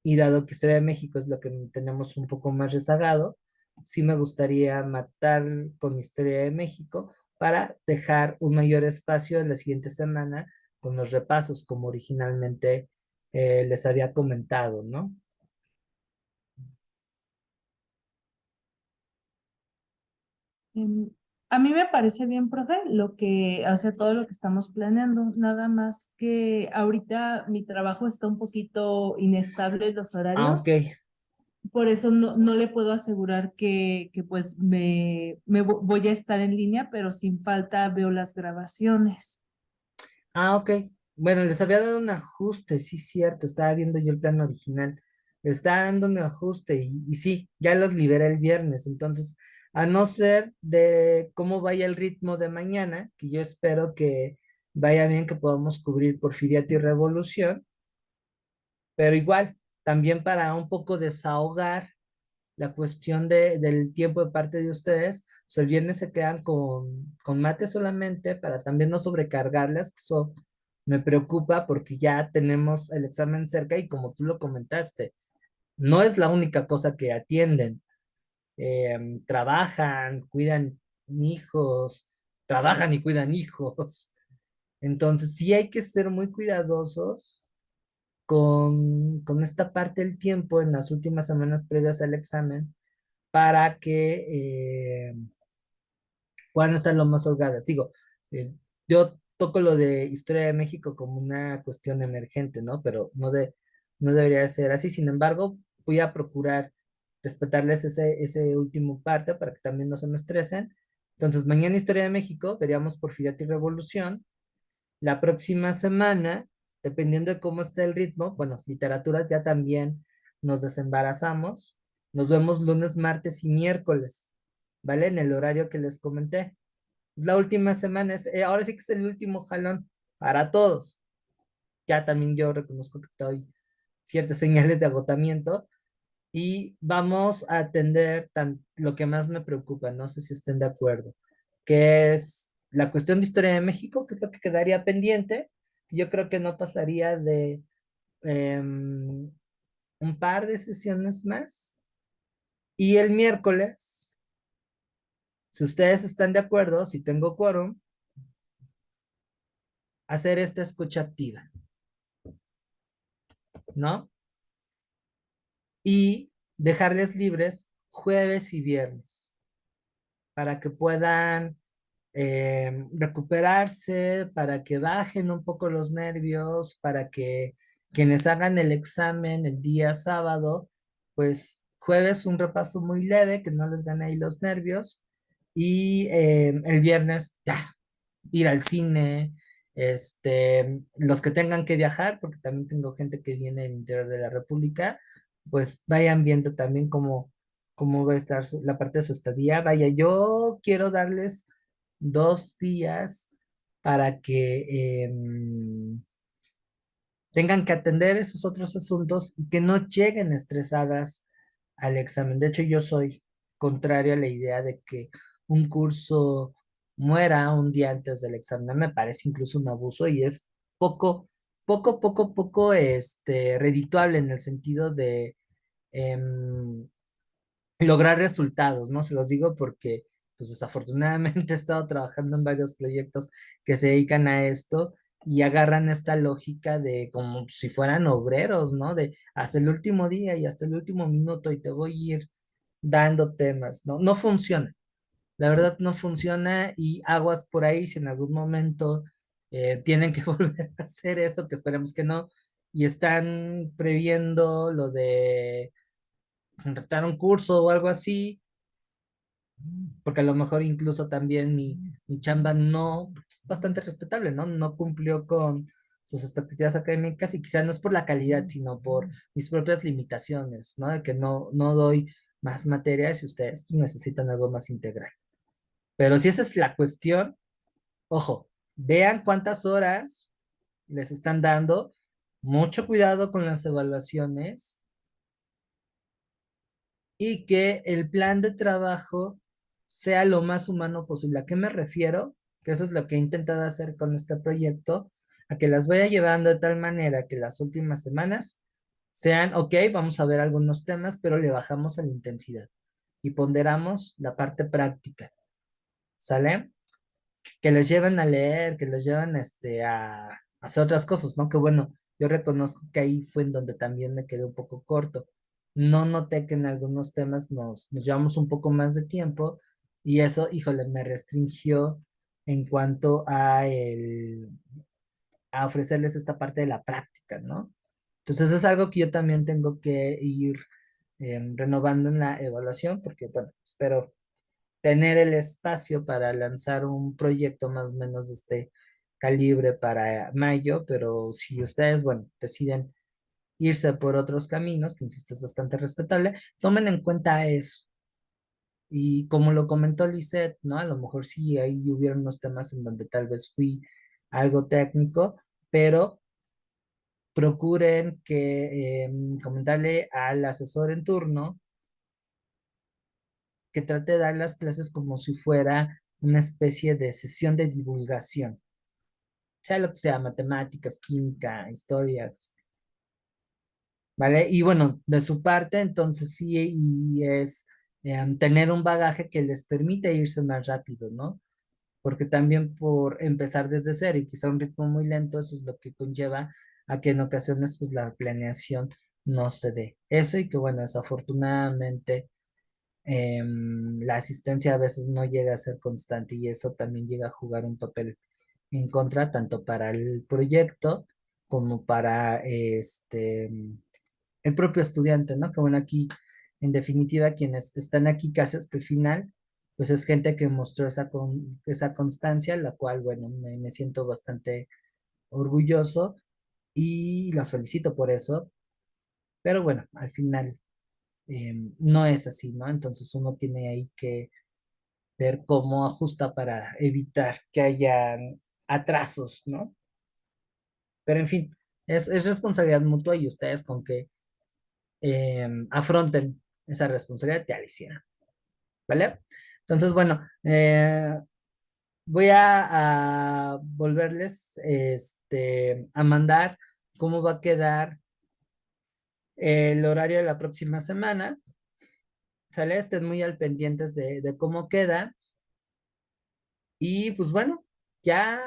Speaker 1: y dado que Historia de México es lo que tenemos un poco más rezagado, sí me gustaría matar con Historia de México para dejar un mayor espacio en la siguiente semana con los repasos, como originalmente les había comentado, ¿no?
Speaker 2: Em, A mí me parece bien, profe, lo que, o sea, todo lo que estamos planeando, nada más que ahorita mi trabajo está un poquito inestable los
Speaker 1: Ah, ok.
Speaker 2: horarios, por eso no le puedo asegurar que pues voy a estar en línea, pero sin falta veo las grabaciones.
Speaker 1: Ah, ok. Bueno, les había dado un ajuste, sí, cierto, estaba viendo yo el plan original. Estaba dando un ajuste y sí, ya los liberé el viernes. Entonces, a no ser de cómo vaya el ritmo de mañana, que yo espero que vaya bien, que podamos cubrir Porfiriato y Revolución, pero igual, también para un poco desahogar la cuestión del tiempo de parte de ustedes, pues el viernes se quedan con mate solamente para también no sobrecargarlas, que eso me preocupa porque ya tenemos el examen cerca y como tú lo comentaste, no es la única cosa que atienden. Trabajan, cuidan hijos, trabajan y cuidan hijos. Entonces sí hay que ser muy cuidadosos con esta parte del tiempo en las últimas semanas previas al examen para que puedan estar lo más holgadas. Digo, eh, yo toco lo de Historia de México como una cuestión emergente, ¿no? Pero no debería ser así. Sin embargo, voy a procurar respetarles ese último parte para que también no se me estresen. Entonces, mañana Historia de México, veríamos Porfiriato y Revolución. La próxima semana, dependiendo de cómo esté el ritmo, bueno, literatura ya también nos desembarazamos. Nos vemos lunes, martes y miércoles, ¿vale? En el horario que les comenté. La última semana ahora sí que es el último jalón para todos. Ya también yo reconozco que estoy ciertas señales de agotamiento y vamos a atender lo que más me preocupa, no sé si estén de acuerdo, que es la cuestión de historia de México, que es lo que quedaría pendiente. Yo creo que no pasaría de un par de sesiones más. Y el miércoles, si ustedes están de acuerdo, si tengo quórum, hacer esta escucha activa, ¿no? Y dejarles libres jueves y viernes para que puedan recuperarse, para que bajen un poco los nervios, para que quienes hagan el examen el día sábado, pues jueves un repaso muy leve, que no les gane ahí los nervios, y el viernes ya, ir al cine, los que tengan que viajar, porque también tengo gente que viene del interior de la República, pues vayan viendo también cómo va a estar la parte de su estadía. Vaya, yo quiero darles 2 días para que tengan que atender esos otros asuntos y que no lleguen estresadas al examen. De hecho, yo soy contrario a la idea de que un curso muera un día antes del examen. Me parece incluso un abuso y es poco, redituable en el sentido de em, lograr resultados, ¿no? Se los digo porque, pues desafortunadamente he estado trabajando en varios proyectos que se dedican a esto y agarran esta lógica de como si fueran obreros, ¿no? De hasta el último día y hasta el último minuto y te voy a ir dando temas, ¿no? No funciona, la verdad no funciona y aguas por ahí si en algún momento tienen que volver a hacer esto, que esperemos que no, y están previendo lo de contratar un curso o algo así, porque a lo mejor incluso también mi chamba no, es bastante respetable, ¿no? No cumplió con sus expectativas académicas y quizá no es por la calidad, sino por mis propias limitaciones, ¿no? De que no doy más materias y ustedes pues, necesitan algo más integral. Pero si esa es la cuestión, ojo, vean cuántas horas les están dando, mucho cuidado con las evaluaciones y que el plan de trabajo sea lo más humano posible. ¿A qué me refiero? Que eso es lo que he intentado hacer con este proyecto, a que las vaya llevando de tal manera que las últimas semanas sean, ok, vamos a ver algunos temas, pero le bajamos a la intensidad y ponderamos la parte práctica, ¿sale? Que les lleven a leer, que les lleven a hacer otras cosas, ¿no? Que bueno, yo reconozco que ahí fue en donde también me quedé un poco corto. No noté que en algunos temas nos llevamos un poco más de tiempo y eso, híjole, me restringió en cuanto a ofrecerles esta parte de la práctica, ¿no? Entonces es algo que yo también tengo que ir renovando en la evaluación porque, bueno, espero tener el espacio para lanzar un proyecto más o menos de este calibre para mayo, pero si ustedes, bueno, deciden irse por otros caminos, que insisto es bastante respetable, tomen en cuenta eso. Y como lo comentó Lisette, ¿no? A lo mejor sí ahí hubieron unos temas en donde tal vez fui algo técnico, pero procuren que comentarle al asesor en turno que trate de dar las clases como si fuera una especie de sesión de divulgación, sea lo que sea, matemáticas, química, historia, ¿vale? Y bueno, de su parte, entonces sí, y es tener un bagaje que les permite irse más rápido, ¿no? Porque también por empezar desde cero y quizá un ritmo muy lento, eso es lo que conlleva a que en ocasiones pues la planeación no se dé. Eso y que bueno, desafortunadamente la asistencia a veces no llega a ser constante y eso también llega a jugar un papel en contra tanto para el proyecto como para el propio estudiante, ¿no? Que bueno, aquí en definitiva quienes están aquí casi hasta el final, pues es gente que mostró esa constancia, la cual, bueno, me siento bastante orgulloso y los felicito por eso, pero bueno, al final no es así, ¿no? Entonces uno tiene ahí que ver cómo ajusta para evitar que haya atrasos, ¿no? Pero en fin, es responsabilidad mutua y ustedes con que afronten esa responsabilidad ya la hicieron, ¿vale? Entonces, bueno, voy a volverles a mandar cómo va a quedar el horario de la próxima semana, ¿sale? Estén muy al pendientes de cómo queda. Y pues bueno, ya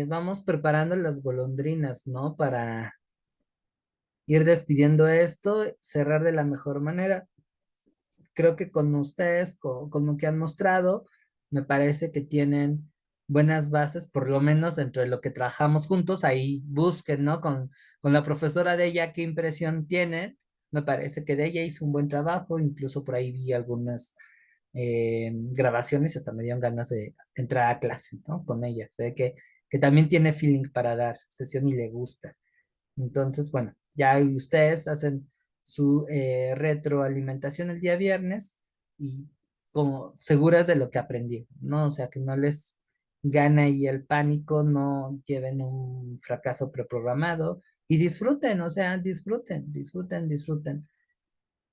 Speaker 1: vamos preparando las golondrinas, ¿no? Para ir despidiendo esto, cerrar de la mejor manera. Creo que con ustedes, con lo que han mostrado, me parece que tienen buenas bases, por lo menos dentro de lo que trabajamos juntos, ahí busquen, ¿no? Con la profesora de ella, qué impresión tienen. Me parece que de ella hizo un buen trabajo, incluso por ahí vi algunas grabaciones y hasta me dieron ganas de entrar a clase, ¿no? Con ella. Se ve que también tiene feeling para dar sesión y le gusta. Entonces, bueno, ya ahí ustedes hacen su retroalimentación el día viernes y como seguras de lo que aprendí, ¿no? O sea, que no les gana ahí el pánico, no lleven un fracaso preprogramado y disfruten, o sea, disfruten, disfruten, disfruten.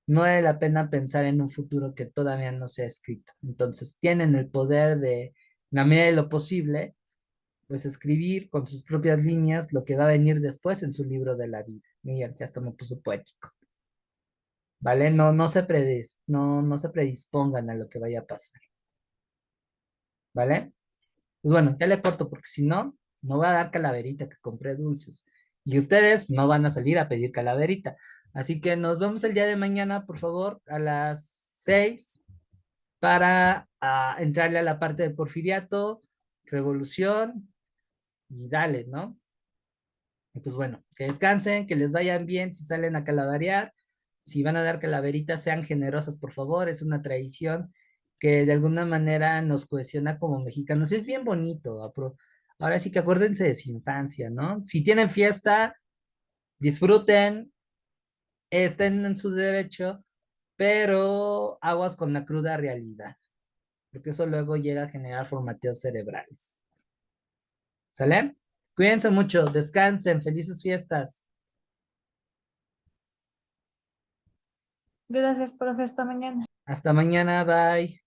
Speaker 1: No vale la pena pensar en un futuro que todavía no se ha escrito. Entonces, tienen el poder de, en la medida de lo posible, pues escribir con sus propias líneas lo que va a venir después en su libro de la vida. Mira, ya hasta me puso poético, ¿vale? No se predispongan a lo que vaya a pasar, ¿vale? Pues bueno, ya le corto porque si no, no va a dar calaverita que compré dulces. Y ustedes no van a salir a pedir calaverita. Así que nos vemos el día de mañana, por favor, a las 6 para entrarle a la parte de Porfiriato, Revolución y dale, ¿no? Y pues bueno, que descansen, que les vayan bien si salen a calaverear. Si van a dar calaveritas, sean generosas, por favor. Es una tradición que de alguna manera nos cohesiona como mexicanos. Es bien bonito. Ahora sí que acuérdense de su infancia, ¿no? Si tienen fiesta, disfruten, estén en su derecho, pero aguas con la cruda realidad, porque eso luego llega a generar formateos cerebrales. ¿Sale? Cuídense mucho, descansen, felices fiestas.
Speaker 2: Gracias, profe, hasta mañana.
Speaker 1: Hasta mañana, bye.